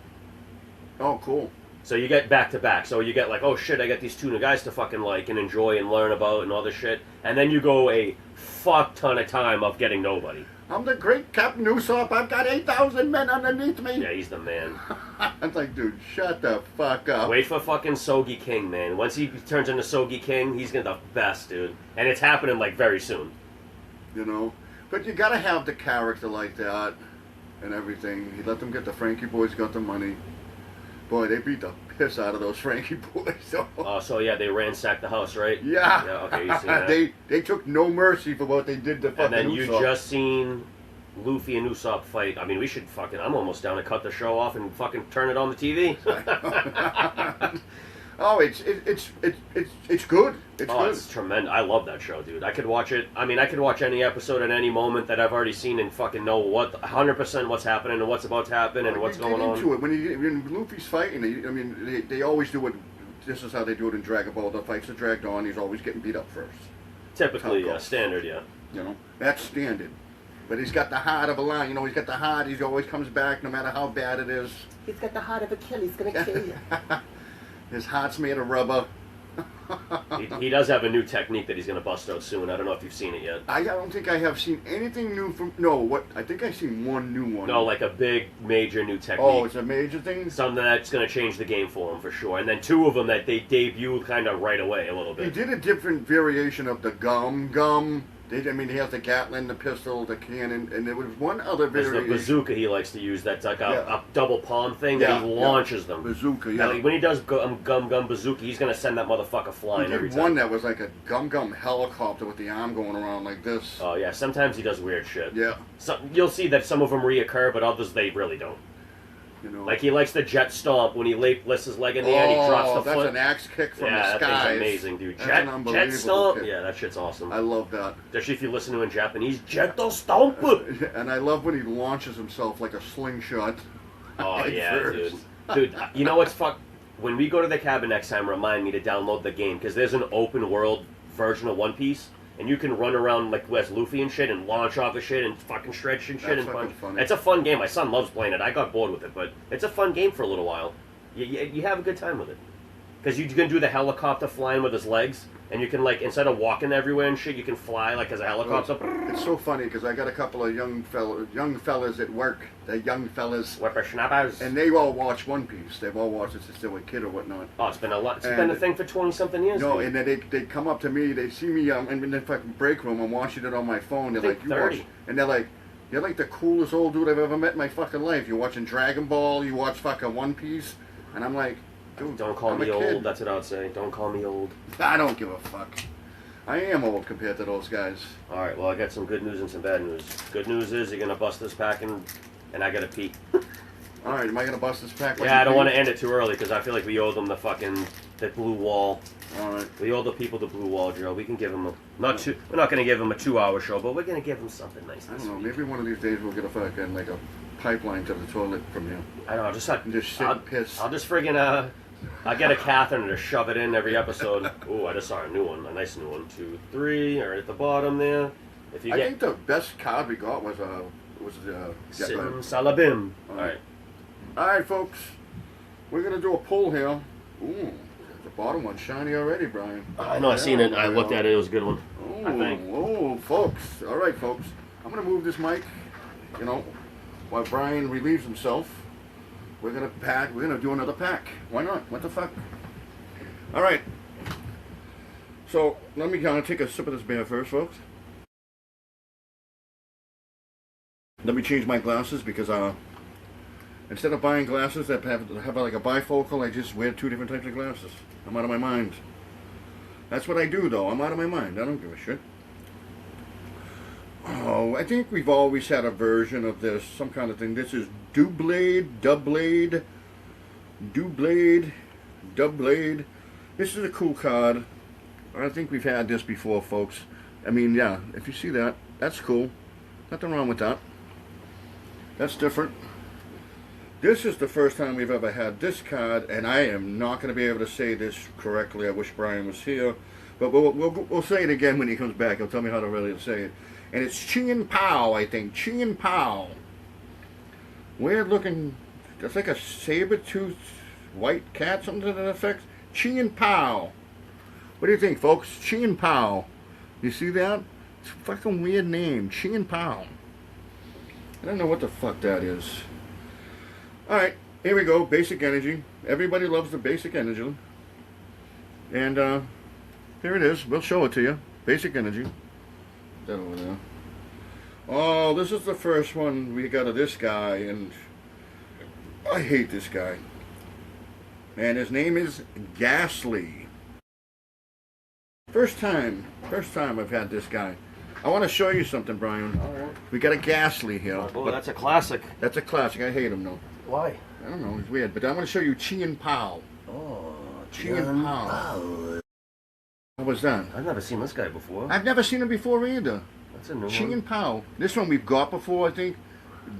Oh, cool. So you get back to back. So you get like, oh shit, I got these two new guys to fucking like and enjoy and learn about and all this shit. And then you go a fuck ton of time of getting nobody. I'm the great Captain Usopp. I've got 8,000 men underneath me. Yeah, he's the man. I'm like, dude, shut the fuck up. Wait for fucking Sogi King, man. Once he turns into Sogi King, he's gonna be the best, dude. And it's happening like very soon. You know, but you gotta have the character like that and everything. He let them get the Frankie boys, got the money. Boy, they beat the piss out of those Frankie boys. Oh, so yeah, they ransacked the house, right? Yeah. Yeah. Okay, you see that? they took no mercy for what they did to fucking And then you Usopp. just seen Luffy and Usopp fight. I mean, we should fucking. I'm almost down to cut the show off and fucking turn it on the TV. Oh, it's good. It's good. It's tremendous. I love that show, dude. I could watch it. I mean, I could watch any episode at any moment that I've already seen and fucking know 100% what's happening and what's about to happen and what's going on. Into it. When Luffy's fighting, I mean, they always do it. This is how they do it in Dragon Ball. The fights are dragged on. He's always getting beat up first. Typically, yeah, standard, yeah. You know, that's standard. But he's got the heart of a lion. You know, he's got the heart. He always comes back no matter how bad it is. He's got the heart of a killer. He's gonna kill you. His heart's made of rubber. He does have a new technique that he's going to bust out soon. I don't know if you've seen it yet. I don't think I have seen anything new from... No, what? I think I've seen one new one. No, like a big, major new technique. Oh, it's a major thing? Something that's going to change the game for him, for sure. And then two of them that they debut kind of right away a little bit. He did a different variation of the gum. He has the Gatling, the pistol, the cannon, and there was one other There's variation. the bazooka he likes to use. That's like a double palm thing Yeah, that he launches them. Bazooka, yeah. Now, when he does gum bazooka, he's going to send that motherfucker flying He every did time. one that was like a gum helicopter with the arm going around like this. Oh, yeah. Sometimes he does weird shit. Yeah. You'll see that some of them reoccur, but others, they really don't. You know. Like he likes the jet stomp when he lifts his leg in the air and he drops the foot. That's an axe kick from the that skies. thing's amazing, dude. That's an Jet unbelievable stomp. kick. Yeah, that shit's awesome. I love that. Especially if you listen to it in Japanese. Jetto stomp. And I love when he launches himself like a slingshot. Oh Head yeah, first. dude. You know what's fuck? When we go to the cabin next time, remind me to download the game because there's an open world version of One Piece. And you can run around like West Luffy and shit and launch off of shit and fucking stretch and shit. That's and fucking punch. funny. It's a fun game. My son loves playing it. I got bored with it, but it's a fun game for a little while. You have a good time with it. Because you can do the helicopter flying with his legs. And you can, like, instead of walking everywhere and shit, you can fly like as a helicopter. It's so funny because I got a couple of young fellas at work. They're young fellas. Whippersnappers. And they all watch One Piece. They've all watched it since they were a kid or whatnot. Oh, it's been a lot. It's been a thing for 20-something years. No, dude. and then they come up to me. They see me in the fucking break room. I'm watching it on my phone. They're I think like, 30. watch, and they're like, you're like the coolest old dude I've ever met in my fucking life. You're watching Dragon Ball. You watch fucking One Piece. And I'm like, dude, Don't call I'm me a old. kid. That's what I would say. Don't call me old. I don't give a fuck. I am old compared to those guys. All right. Well, I got some good news and some bad news. Good news is you're gonna bust this pack and I gotta pee. All right, am I gonna bust this pack? Yeah, I don't want to end it too early because I feel like we owe them the blue wall. All right. We owe the people the blue wall, Joe. We can give them we're not gonna give them a 2-hour show, but we're gonna give them something nice. I This don't know. week. Maybe one of these days we'll get a fucking like a pipeline to the toilet from here. I know. And just sit and piss. I'll just friggin' I get a catheter to shove it in every episode. Ooh, I just saw a new one, a nice new one. 2, 3, or at the bottom there. If you I get think the best card we got was Sim go ahead. Salabim. All All right. All right, folks. We're gonna do a poll here. Ooh, the bottom one's shiny already, Brian. I know. I seen it. I looked at it. It was a good one. I think. Oh, folks. All right, folks. I'm gonna move this mic. You know, while Brian relieves himself, we're gonna pack. We're gonna do another pack. Why not? What the fuck? All right. So let me kind of take a sip of this beer first, folks. Let me change my glasses because instead of buying glasses that have like a bifocal, I just wear 2 different types of glasses. I'm out of my mind. That's what I do, though. I'm out of my mind. I don't give a shit. Oh, I think we've always had a version of this, some kind of thing. This is Doublade. This is a cool card. I think we've had this before, folks. I mean, yeah, if you see that, that's cool. Nothing wrong with that. That's different. This is the first time we've ever had this card, and I am not going to be able to say this correctly. I wish Brian was here. But we'll say it again when he comes back. He'll tell me how to really say it. And it's Ching Pao, I think. Ching Pao. Weird looking. It's like a saber-toothed white cat, something to that effect. Ching Pao. What do you think, folks? Ching Pao. You see that? It's a fucking weird name. Ching Pao. I don't know what the fuck that is. Alright, here we go. Basic Energy. Everybody loves the Basic Energy. And here it is. We'll show it to you. Basic Energy. That over there. Oh, this is the first one we got of this guy, and I hate this guy. And his name is Ghastly. First time I've had this guy. I want to show you something, Brian. All right. We got a Ghastly here. Oh, that's a classic. That's a classic. I hate him though. Why? I don't know. He's weird. But I'm going to show you Chien Pao. Oh, Chien Pao. What was that? I've never seen this guy before. I've never seen him before either. That's a new Chien one. Pao. This one we've got before, I think.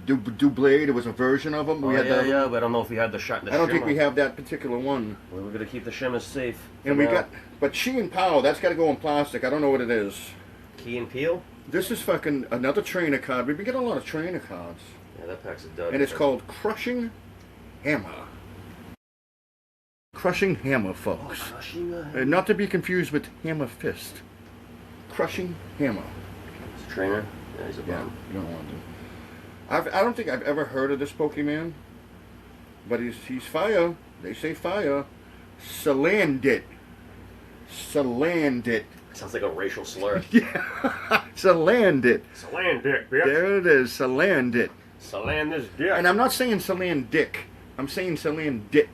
Dublé. There was a version of him. Oh, yeah, but I don't know if we had the shot. I don't think we have that particular one. Well, we're gonna keep the shimmers safe. And we got, but Chien Pao. That's got to go in plastic. I don't know what it is. Key and Peel. This is fucking another trainer card. We've been getting a lot of trainer cards. Yeah, that pack's a dud. And it's called Crushing Hammer. Crushing Hammer, folks. Oh, Crushing Not to be confused with Hammer Fist. Crushing Hammer. It's a trainer. Yeah, he's a Yeah, bum. you don't want to. I don't think I've ever heard of this Pokemon, but he's fire. They say fire. Salandit. Salandit. Sounds like a racial slur. Yeah, Salandit. Salandit, bitch. There it is, Salandit. Saland this dick. And I'm not saying Salandic. I'm saying Salandit.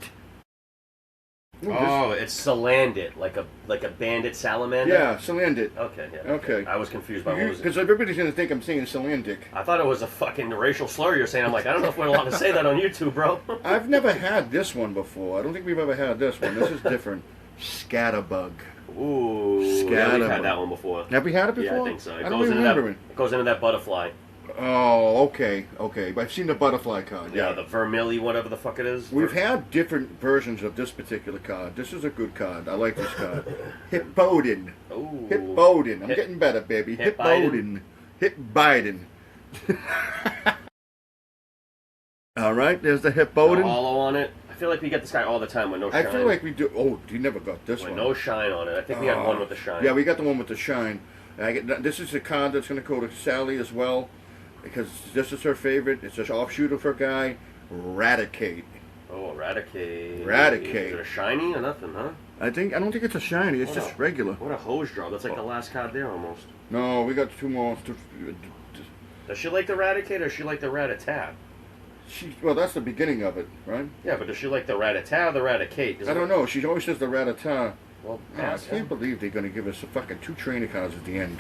Ooh, Oh, it's Salandit, like a bandit salamander. Yeah, Salandit. Okay. Yeah. Okay. I was confused by what was it. Because everybody's going to think I'm saying Salandic. I thought it was a fucking racial slur you're saying. I'm like, I don't know if we're allowed to say that on YouTube, bro. I've never had this one before. I don't think we've ever had this one. This is different. Scatterbug. Ooh, yeah, we've Scatterbug. had that one before. Have we had it before? Yeah, I think so. I don't remember it. It goes into that butterfly. Oh, okay. But I've seen the butterfly card. Yeah, the vermilly, whatever the fuck it is. We've had different versions of this particular card. This is a good card. I like this card. Hippodin. Ooh. Hippodin. I'm getting better, baby. Hip Hippodin. Hip Biden. All right, there's the The Hippodin. hollow on it. I feel like we get this guy all the time with no shine. I feel like we do. Oh, you never got this with one. no shine on it. I think we had one with the shine. Yeah, we got the one with the shine. This is a card that's going to go to Sally as well, because this is her favorite. It's an offshoot of her guy, Raticate. Oh, Eradicate. Eradicate. Is it a shiny or nothing, huh? I don't think it's a shiny. It's just regular. What a hose drop. That's like the last card there almost. No, we got two more. Does she like the Eradicate or does she like the Rat-a-tat? Well, that's the beginning of it, right? Yeah, but does she like the Rat-a-tat or the Eradicate? I don't know. She always says the Ratata. Well, I pass, can't believe they're going to give us a fucking two trainer cards at the end.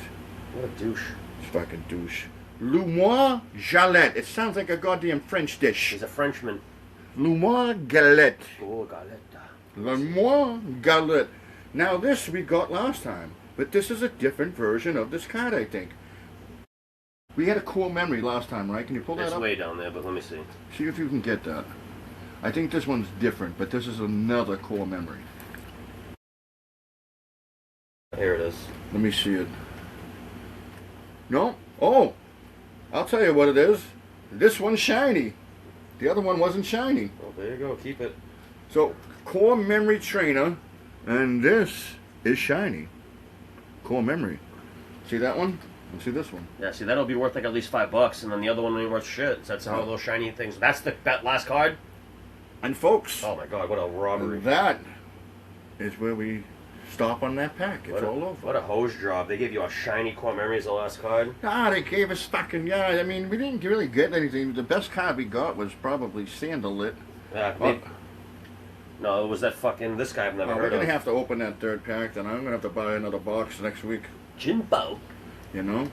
What a douche. It's fucking douche. Lumois Galette. It sounds like a goddamn French dish. She's a Frenchman. Lumois Galette. Oh, galette. Lumois Galette. Now this we got last time, but this is a different version of this card, I think. We had a cool memory last time, right? Can you pull that It's up? way down there, but let me see. See if you can get that. I think this one's different, but this is another core memory. Here it is. Let me see it. No? Oh! I'll tell you what it is. This one's shiny. The other one wasn't shiny. Oh, there you go. Keep it. So, core memory trainer, and this is shiny. Core memory. See that one? And see this one. Yeah, see, that'll be worth like at least $5, and then the other one ain't worth shit. That's how those shiny things. That's that last card? And folks, Oh my god, what a robbery. that is where we stop on that pack. It's What a, all over. What a hose job. They gave you a shiny core memory as the last card. Ah, they gave us fucking, yeah, I mean, we didn't really get anything. The best card we got was probably Sandalit. Yeah, no, it was that fucking, this guy I've never We're heard going of. to have to open that third pack, then I'm going to have to buy another box next week, Jinbo. you know?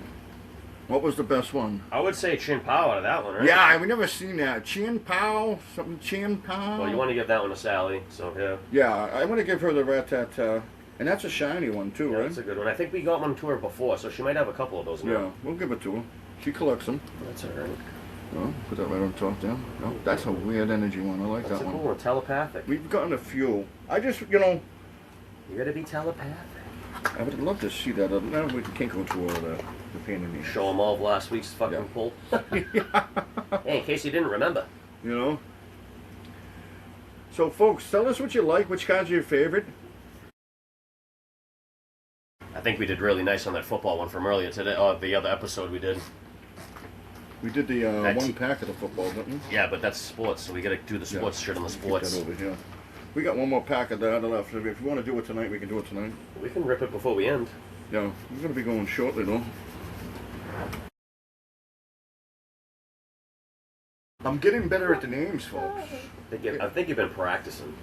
What was the best one? I would say Chin Pao out of that one, right? Yeah, we never seen that. Chien Pao? Something Chien Pao? Well, you want to give that one to Sally, so yeah. Yeah, I want to give her the Ratata. And that's a shiny one, too, Yeah, right? that's a good one. I think we got one to her before, so she might have a couple of those now. Yeah, we'll give it to her. She collects them. That's alright. Well, put that right on top there. No, that's a weird energy one. I like That's that a one. cool one. Telepathic. We've gotten a few. I just, you know, You gotta be telepathic. I would love to see that. No, we can't go through all of that. The pain in the Show them all of last week's fucking Yeah. pull. Hey, in case you didn't remember. You know? So, folks, tell us what you like. Which cards are your favorite? I think we did really nice on that football one from earlier today. The other episode we did. We did the That's- one pack of the football, didn't we? Yeah, but that's sports, so we gotta do the sports shit on the Keep sports. that over here. We got one more pack of that left. If you want to do it tonight, we can do it tonight. We can rip it before we end. Yeah, we're going to be going shortly, though. I'm getting better at the names, folks. I think you've been practicing.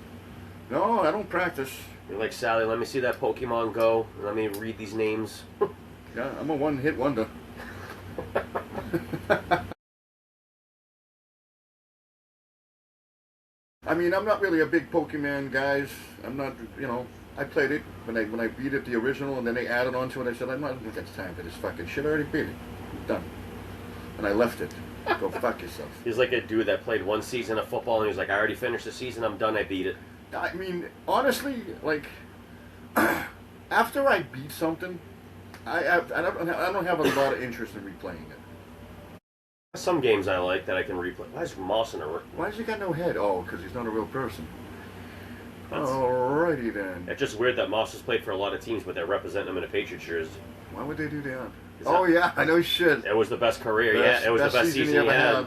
No, I don't practice. You're like, Sally, let me see that Pokemon Go. Let me read these names. Yeah, I'm a one-hit wonder. I mean, I'm not really a big Pokemon guys. I'm not, you know, I played it when I beat it, the original, and then they added on to it. I said, I'm not going to get time for this fucking shit. I already beat it. I'm done. And I left it. Go fuck yourself. He's like a dude that played one season of football, and he's like, I already finished the season. I'm done. I beat it. I mean, honestly, like, after I beat something, I don't have a lot of interest in replaying it. Some games I like that I can replay. Why is Moss in a... Why has he got no head? Oh, because he's not a real person. That's- Alrighty then. It's just weird that Moss has played for a lot of teams, but they're representing him in a Patriots jersey. Why would they do that? Is Oh that- yeah, I know shit. It was the best career, yeah. It was the best season he had.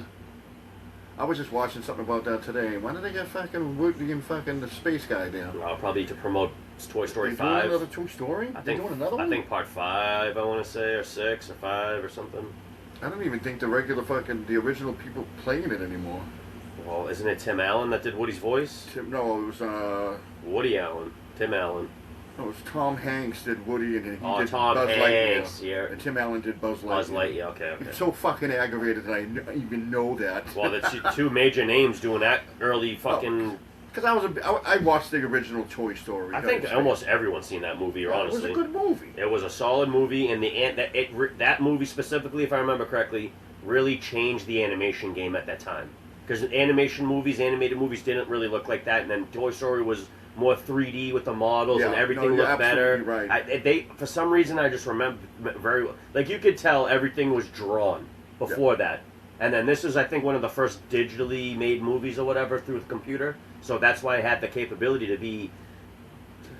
I was just watching something about that today. Why did they get fucking Woody and fucking the space guy down? Probably to promote Toy Story They 5. doing another Toy Story? I They think doing another one? I think part 5, I want to say, or 6 or 5 or something. I don't even think the regular fucking the original people playing it anymore. Well, isn't it Tim Allen that did Woody's voice? No, it was Woody Allen. Tim Allen. no, it was Tom Hanks did Woody and he Oh, did Tom Buzz Hanks, Lightyear. yeah. And Tim Allen did Buzz Lightyear. Buzz Lightyear, okay. I'm so fucking aggravated that I even know that. Well, that's two major names doing that early fucking... Because I watched the original Toy Story. I think almost everyone's seen that movie, honestly. It was a good movie. It was a solid movie, and that movie specifically, if I remember correctly, really changed the animation game at that time. Because animated movies didn't really look like that, and then Toy Story was more 3D with the models, and everything looked better. Right. They, for some reason, I just remember very well. Like, you could tell everything was drawn before that. And then this is, I think, one of the first digitally made movies or whatever through the computer. So that's why it had the capability to be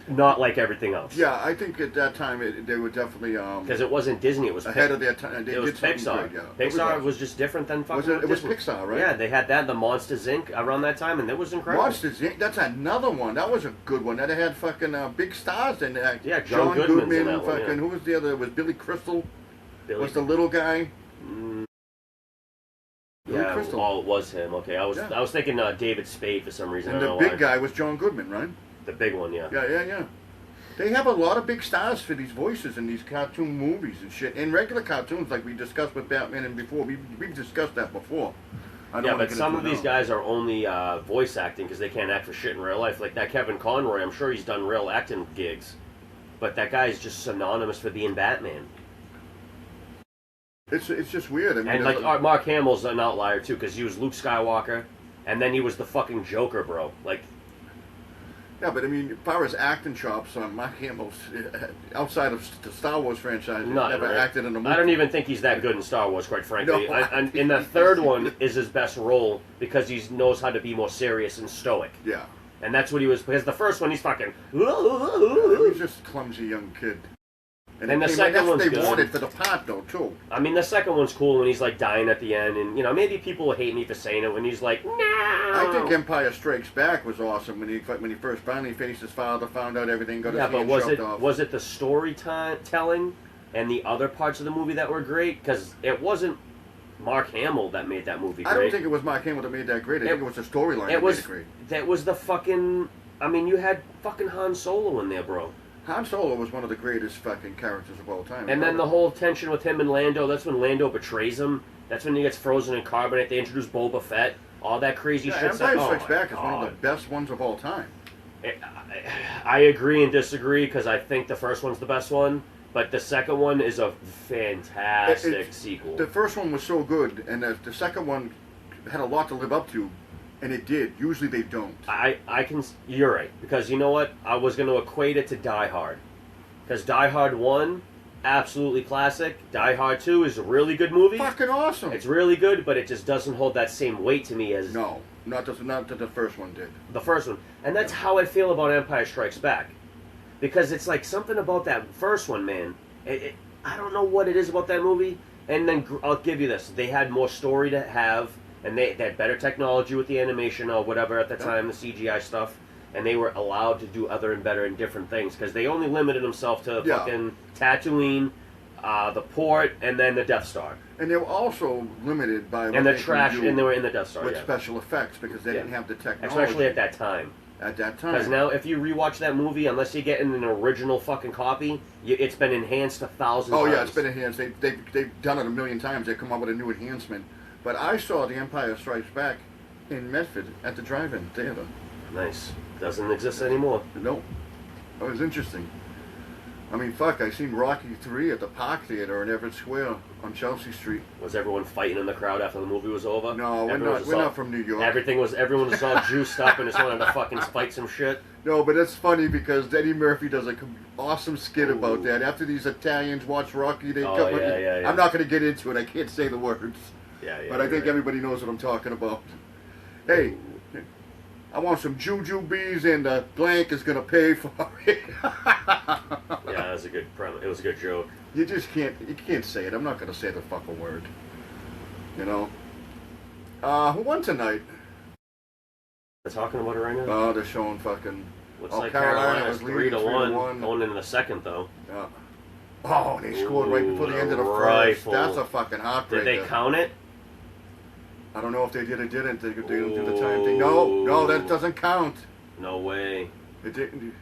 not like everything else. Yeah, I think at that time they were definitely because it wasn't Disney, it was ahead of their time. They it was did something Pixar. great, yeah. Pixar was just different than fucking it was Disney. Pixar, right? Yeah, they had that, the Monsters Inc. around that time, and it was incredible. Monsters Inc. That's another one. That was a good one. That had fucking big stars in it. Yeah, John Goodman's in that one, fucking, yeah. who was the other? It was Billy Crystal. Billy- Was the little guy? Billy Yeah, Crystal. it was him. Okay, I was thinking David Spade for some reason. And I the don't know big why. guy was John Goodman, right? The big one, yeah. Yeah. They have a lot of big stars for these voices in these cartoon movies and shit. In regular cartoons, like we discussed with Batman and before, we've discussed that before. I don't Yeah, wanna but get some into of it these now. guys are only voice acting because they can't act for shit in real life. Like that Kevin Conroy, I'm sure he's done real acting gigs, but that guy is just synonymous for being Batman. It's just weird. I mean, And like Mark Hamill's an outlier too because he was Luke Skywalker, and then he was the fucking Joker, bro. Like, yeah, but I mean, as far as acting chops, Mark Hamill's outside of the Star Wars franchise, he's not never right. acted in a movie. I don't even think he's that good in Star Wars, quite frankly. No, and in the third one is his best role because he knows how to be more serious and stoic. Yeah, And that's what he was, because the first one he's fucking. he was just a clumsy young kid. And the that's second what one's they good. wanted for the part, though, too. I mean, the second one's cool when he's like dying at the end, and you know maybe people will hate me for saying it when he's like, no. I think Empire Strikes Back was awesome when he first finally finished his father, found out everything, got his Yeah, but hand was chopped it off. was it the storytelling and the other parts of the movie that were great? Because it wasn't Mark Hamill that made that movie great. I don't think it was Mark Hamill that made that great. I think it was the storyline that made it great. That was the fucking. I mean, you had fucking Han Solo in there, bro. Han Solo was one of the greatest fucking characters of all time. And then the whole tension with him and Lando, that's when Lando betrays him. That's when he gets frozen in carbonite. They introduce Boba Fett. All that crazy shit. Empire Strikes my Back is one God. of the best ones of all time. I agree and disagree because I think the first one's the best one. But the second one is a fantastic sequel. The first one was so good, and the second one had a lot to live up to, and it did. Usually they don't. I can. You're right, because you know what? I was going to equate it to Die Hard, because Die Hard 1, absolutely classic. Die Hard 2 is a really good movie. Fucking awesome. It's really good, but it just doesn't hold that same weight to me as No, not that the first one did. the first one. And that's how I feel about Empire Strikes Back, because it's like something about that first one, man. I don't know what it is about that movie. And then I'll give you this: they had more story to have, and they had better technology with the animation or whatever at the time, the CGI stuff, and they were allowed to do other and better and different things because they only limited themselves to fucking Tatooine, the port, and then the Death Star. And they were also limited by and the trash, and they were in the Death Star with special effects because they didn't have the technology, especially at that time. At that time, because now if you rewatch that movie, unless you get in an original fucking copy, it's been enhanced 1,000 times. Oh yeah, it's been enhanced. They've done it a million times. They come up with a new enhancement. But I saw The Empire Strikes Back in Medford at the drive-in theater. Nice. Doesn't exist anymore. No. It was interesting. I mean, fuck, I seen Rocky 3 at the Park Theater in Everett Square on Chelsea Street. Was everyone fighting in the crowd after the movie was over? No, we're not from New York. Everyone was all juiced up and just wanted to fucking fight some shit. No, but it's funny because Eddie Murphy does an awesome skit about that. After these Italians watch Rocky, they come. Yeah. I'm not going to get into it. I can't say the words. Yeah. But I think everybody knows what I'm talking about. Hey, I want some jujubes and blank is going to pay for it. Yeah, that was a good premise. It was a good joke. You can't say it. I'm not going to say the fucking word. You know? Who won tonight? They're talking about it right now? Oh, they're showing fucking... Looks like Carolina was leading 3-1. Going into the second, though. Yeah. Oh, they scored right before the end of the first. That's a fucking heartbreaker. Did they count it? I don't know if they did or didn't. They didn't do the time thing. No, that doesn't count. No way. It didn't.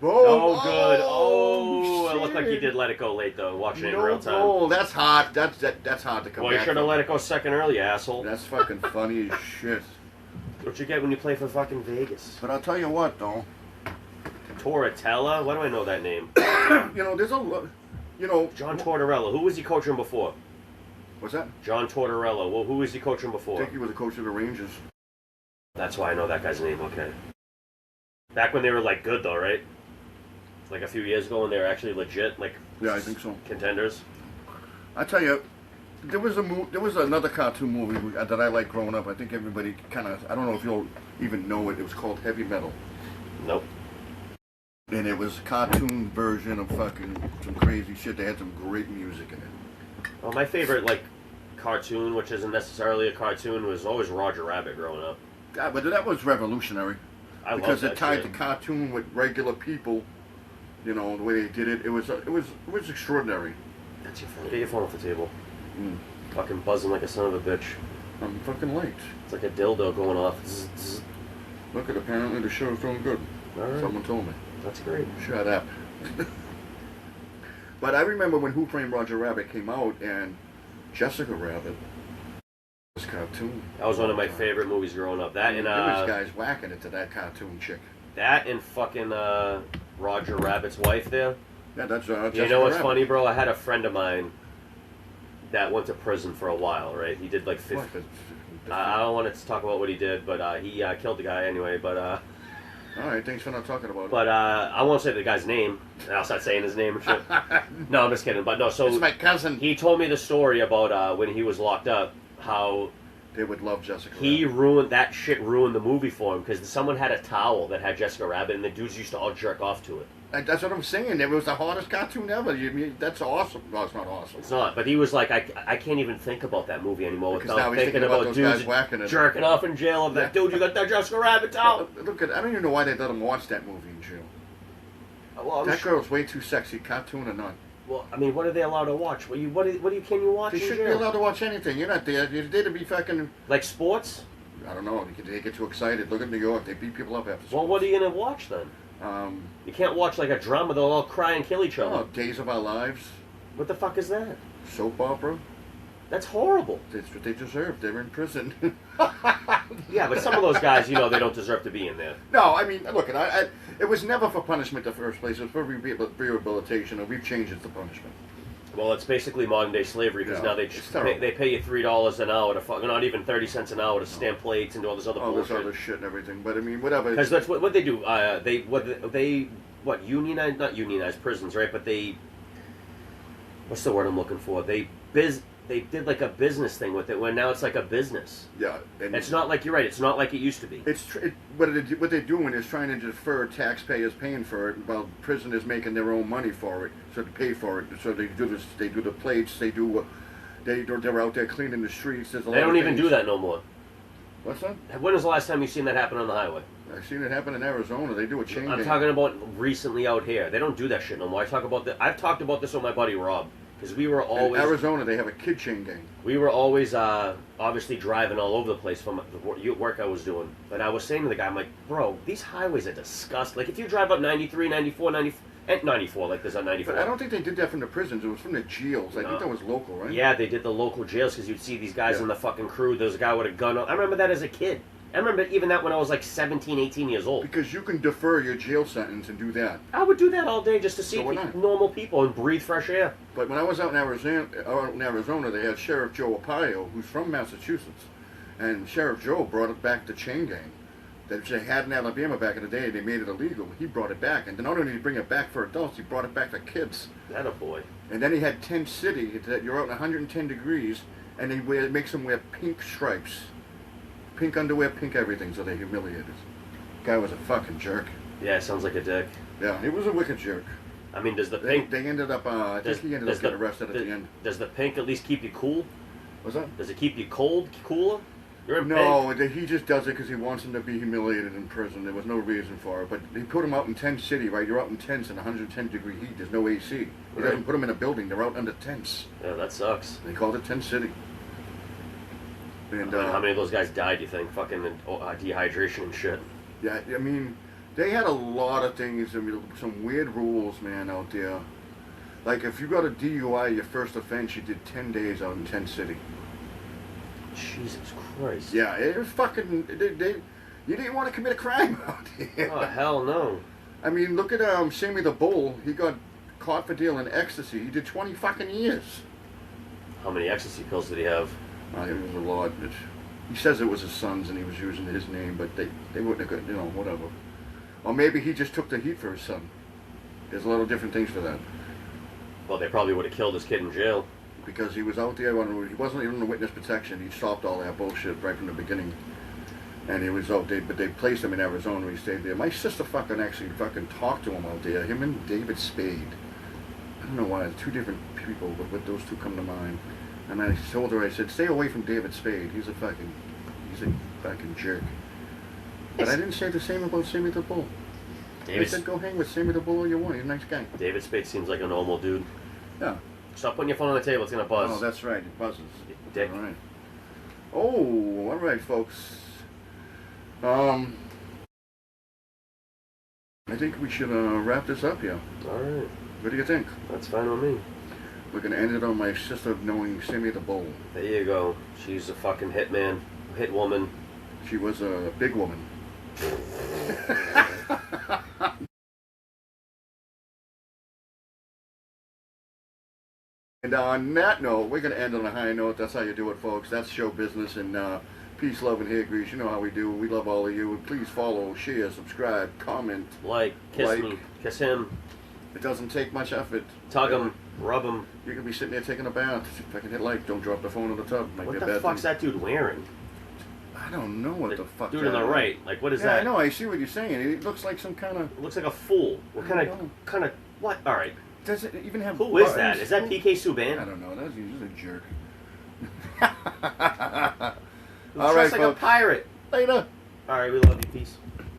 Boom! Oh, good. Oh, it looked like he did let it go late though. Watching it in real time. Oh, that's hard. That's hard to come back. Well, you should have let it go second early, asshole. That's fucking funny as shit. That's what you get when you play for fucking Vegas. But I'll tell you what, though. Tortorella? Why do I know that name? There's a, John Tortorella. Who was he coaching before? What's that? John Tortorella. Well, who was he coaching before? I think he was the coach of the Rangers. That's why I know that guy's name. Okay. Back when they were like good though, right? Like a few years ago when they were actually legit, like yeah, I think so. Contenders. I tell you, there was another cartoon movie that I liked growing up. I think everybody kind of, I don't know if you'll even know it. It was called Heavy Metal. Nope. And it was a cartoon version of fucking some crazy shit. They had some great music in it. Well, my favorite like cartoon, which isn't necessarily a cartoon, was always Roger Rabbit growing up. Yeah, but that was revolutionary. Because it tied the cartoon with regular people. The way they did it, it was extraordinary. That's your phone. Get your phone off the table. Mm. Fucking buzzing like a son of a bitch. I'm fucking late. It's like a dildo going off. Zzz, zzz. Look, apparently the show's doing good. All right. Someone told me. That's great. Shut up. But I remember when Who Framed Roger Rabbit came out and Jessica Rabbit was cartoon. That was one of my favorite movies growing up. That and there was guys whacking it to that cartoon chick. That and fucking Roger Rabbit's wife there. Yeah, that's Jessica You know what's Rabbit. funny, bro? I had a friend of mine that went to prison for a while, right? He did like 50. I don't want to talk about what he did, but he killed the guy anyway. But all right, thanks for not talking about it. But I won't say the guy's name. I'll start saying his name and shit. No, I'm just kidding. But no, so it's my cousin. He told me the story about when he was locked up, how they would love Jessica Rabbit. Ruined the movie for him because someone had a towel that had Jessica Rabbit, and the dudes used to all jerk off to it. That's what I'm saying. It was the hardest cartoon ever. That's awesome. No, it's not awesome. It's not. But he was like, I can't even think about that movie anymore without thinking about dudes jerking off in jail. Of that dude, you got that Jessica Rabbit towel. Look I don't even know why they let him watch that movie in jail. Well, that girl's way too sexy, cartoon or not. Well, I mean, what are they allowed to watch? Can you watch? They shouldn't be allowed to watch anything. You're not there. You're there to be fucking like sports. I don't know. They get too excited. Look at New York. They beat people up after sports. Well, what are you gonna watch then? You can't watch like a drama. They'll all cry and kill each other. Oh, Days of Our Lives. What the fuck is that? Soap opera. That's horrible. That's what they deserve. They're in prison. Yeah, but some of those guys, they don't deserve to be in there. No, I mean, look, it was never for punishment in the first place. It was for rehabilitation, and we've changed it to punishment. Well, it's basically modern day slavery because now they pay you $3 an hour to not even 30 cents an hour to stamp plates and do all this other bullshit. All this other shit and everything. But I mean, whatever. Because that's what they do. They unionize, not unionize prisons, right? But what's the word I'm looking for? They did like a business thing with it, when now it's like a business. Yeah. And it's not like, you're right, it's not like it used to be. What they're doing is trying to defer taxpayers paying for it while prisoners making their own money for it, so to pay for it. So they do this, they do the plates, they they're out there cleaning the streets. There's a They lot don't of even things. do that no more. What's that? When was the last time you seen that happen on the highway? I've seen it happen in Arizona. They do a chain I'm gang. talking about recently out here. They don't do that shit no more. I've talked about this with my buddy Rob, because we were always in Arizona. They have a kid chain gang. we were always obviously driving all over the place from the work I was doing. But I was saying to the guy, I'm like, bro, these highways are disgusting. Like if you drive up 93, 94, 94, like there's on 94. But I don't think they did that from the prisons. It was from the jails. I No. think that was local, right? Yeah, they did the local jails because you'd see these guys Yeah. in the fucking crew. There's a guy with a gun. I remember that as a kid. I remember even that when I was like 17, 18 years old. Because you can defer your jail sentence and do that. I would do that all day just to see So why not? normal people and breathe fresh air. But when I was out in Arizona, they had Sheriff Joe Arpaio, who's from Massachusetts, and Sheriff Joe brought it back to chain gang that they had in Alabama back in the day. They made it illegal. He brought it back, and not only did he bring it back for adults, he brought it back for kids. That a boy. And then he had Tent City, that you're out in 110 degrees, and he makes them wear pink stripes, pink underwear, pink everything, so they humiliated. Guy was a fucking jerk. Yeah, sounds like a dick. Yeah, he was a wicked jerk. I mean, does the They pink? ended up, I think he ended up getting arrested at the end. Does the pink at least keep you cool? What's that? Does it keep you cooler? You're in pink. No, he just does it because he wants him to be humiliated in prison. There was no reason for it. But he put him out in Tent City, right? You're out in tents in 110 degree heat. There's no AC. He Right. doesn't put them in a building. They're out under tents. Yeah, that sucks. They called it Tent City. And How many of those guys died? You think fucking dehydration and shit? yeah, I mean, they had a lot of things. I mean, some weird rules, man, out there. Like if you got a DUI, your first offense, you did 10 days out in Tent City. Jesus Christ. Yeah, it was fucking. You didn't want to commit a crime out there. Oh hell no. I mean, look at Sammy the Bull. He got caught for dealing ecstasy. He did 20 fucking years. How many ecstasy pills did he have? It was a lot. But he says it was his son's and he was using his name, but they wouldn't have, whatever. Or maybe he just took the heat for his son. There's a lot of different things for that. Well, they probably would have killed his kid in jail. Because he was out there, he wasn't even in witness protection. He stopped all that bullshit right from the beginning. And he was out there, but they placed him in Arizona. He stayed there. My sister actually talked to him out there. Him and David Spade. I don't know why. Two different people, but those two come to mind. And I told her, I said, stay away from David Spade. He's a fucking jerk. But I didn't say the same about Sammy the Bull. I said, go hang with Sammy the Bull all you want. He's a nice guy. David Spade seems like a normal dude. Yeah. Stop putting your phone on the table. It's gonna buzz. Oh, that's right. It buzzes. Dick. All right. Oh, all right, folks. I think we should wrap this up here. All right. What do you think? That's fine with me. We're going to end it on my sister knowing Sammy the Bull. There you go. She's a fucking hit woman. She was a big woman. And on that note, we're going to end on a high note. That's how you do it, folks. That's show business. And peace, love, and hair grease. You know how we do. We love all of you. And please follow, share, subscribe, comment. Kiss me. Kiss him. It doesn't take much effort. Tug him. Rub him. You can be sitting there taking a bath. If I can hit like, don't drop the phone in the tub. Might What be a the bad fuck's thing. that dude wearing? I don't know what the fuck. Dude on the right. Like, what is that? I know. I see what you're saying. It looks like some kind of. It looks like a fool. What I kind don't of what? All right. Does it even have? Who is that? buttons? Is that PK Subban? I don't know. That's he's a jerk. Who's All right, dressed like a folks. pirate. Later. All right, we love you. Peace.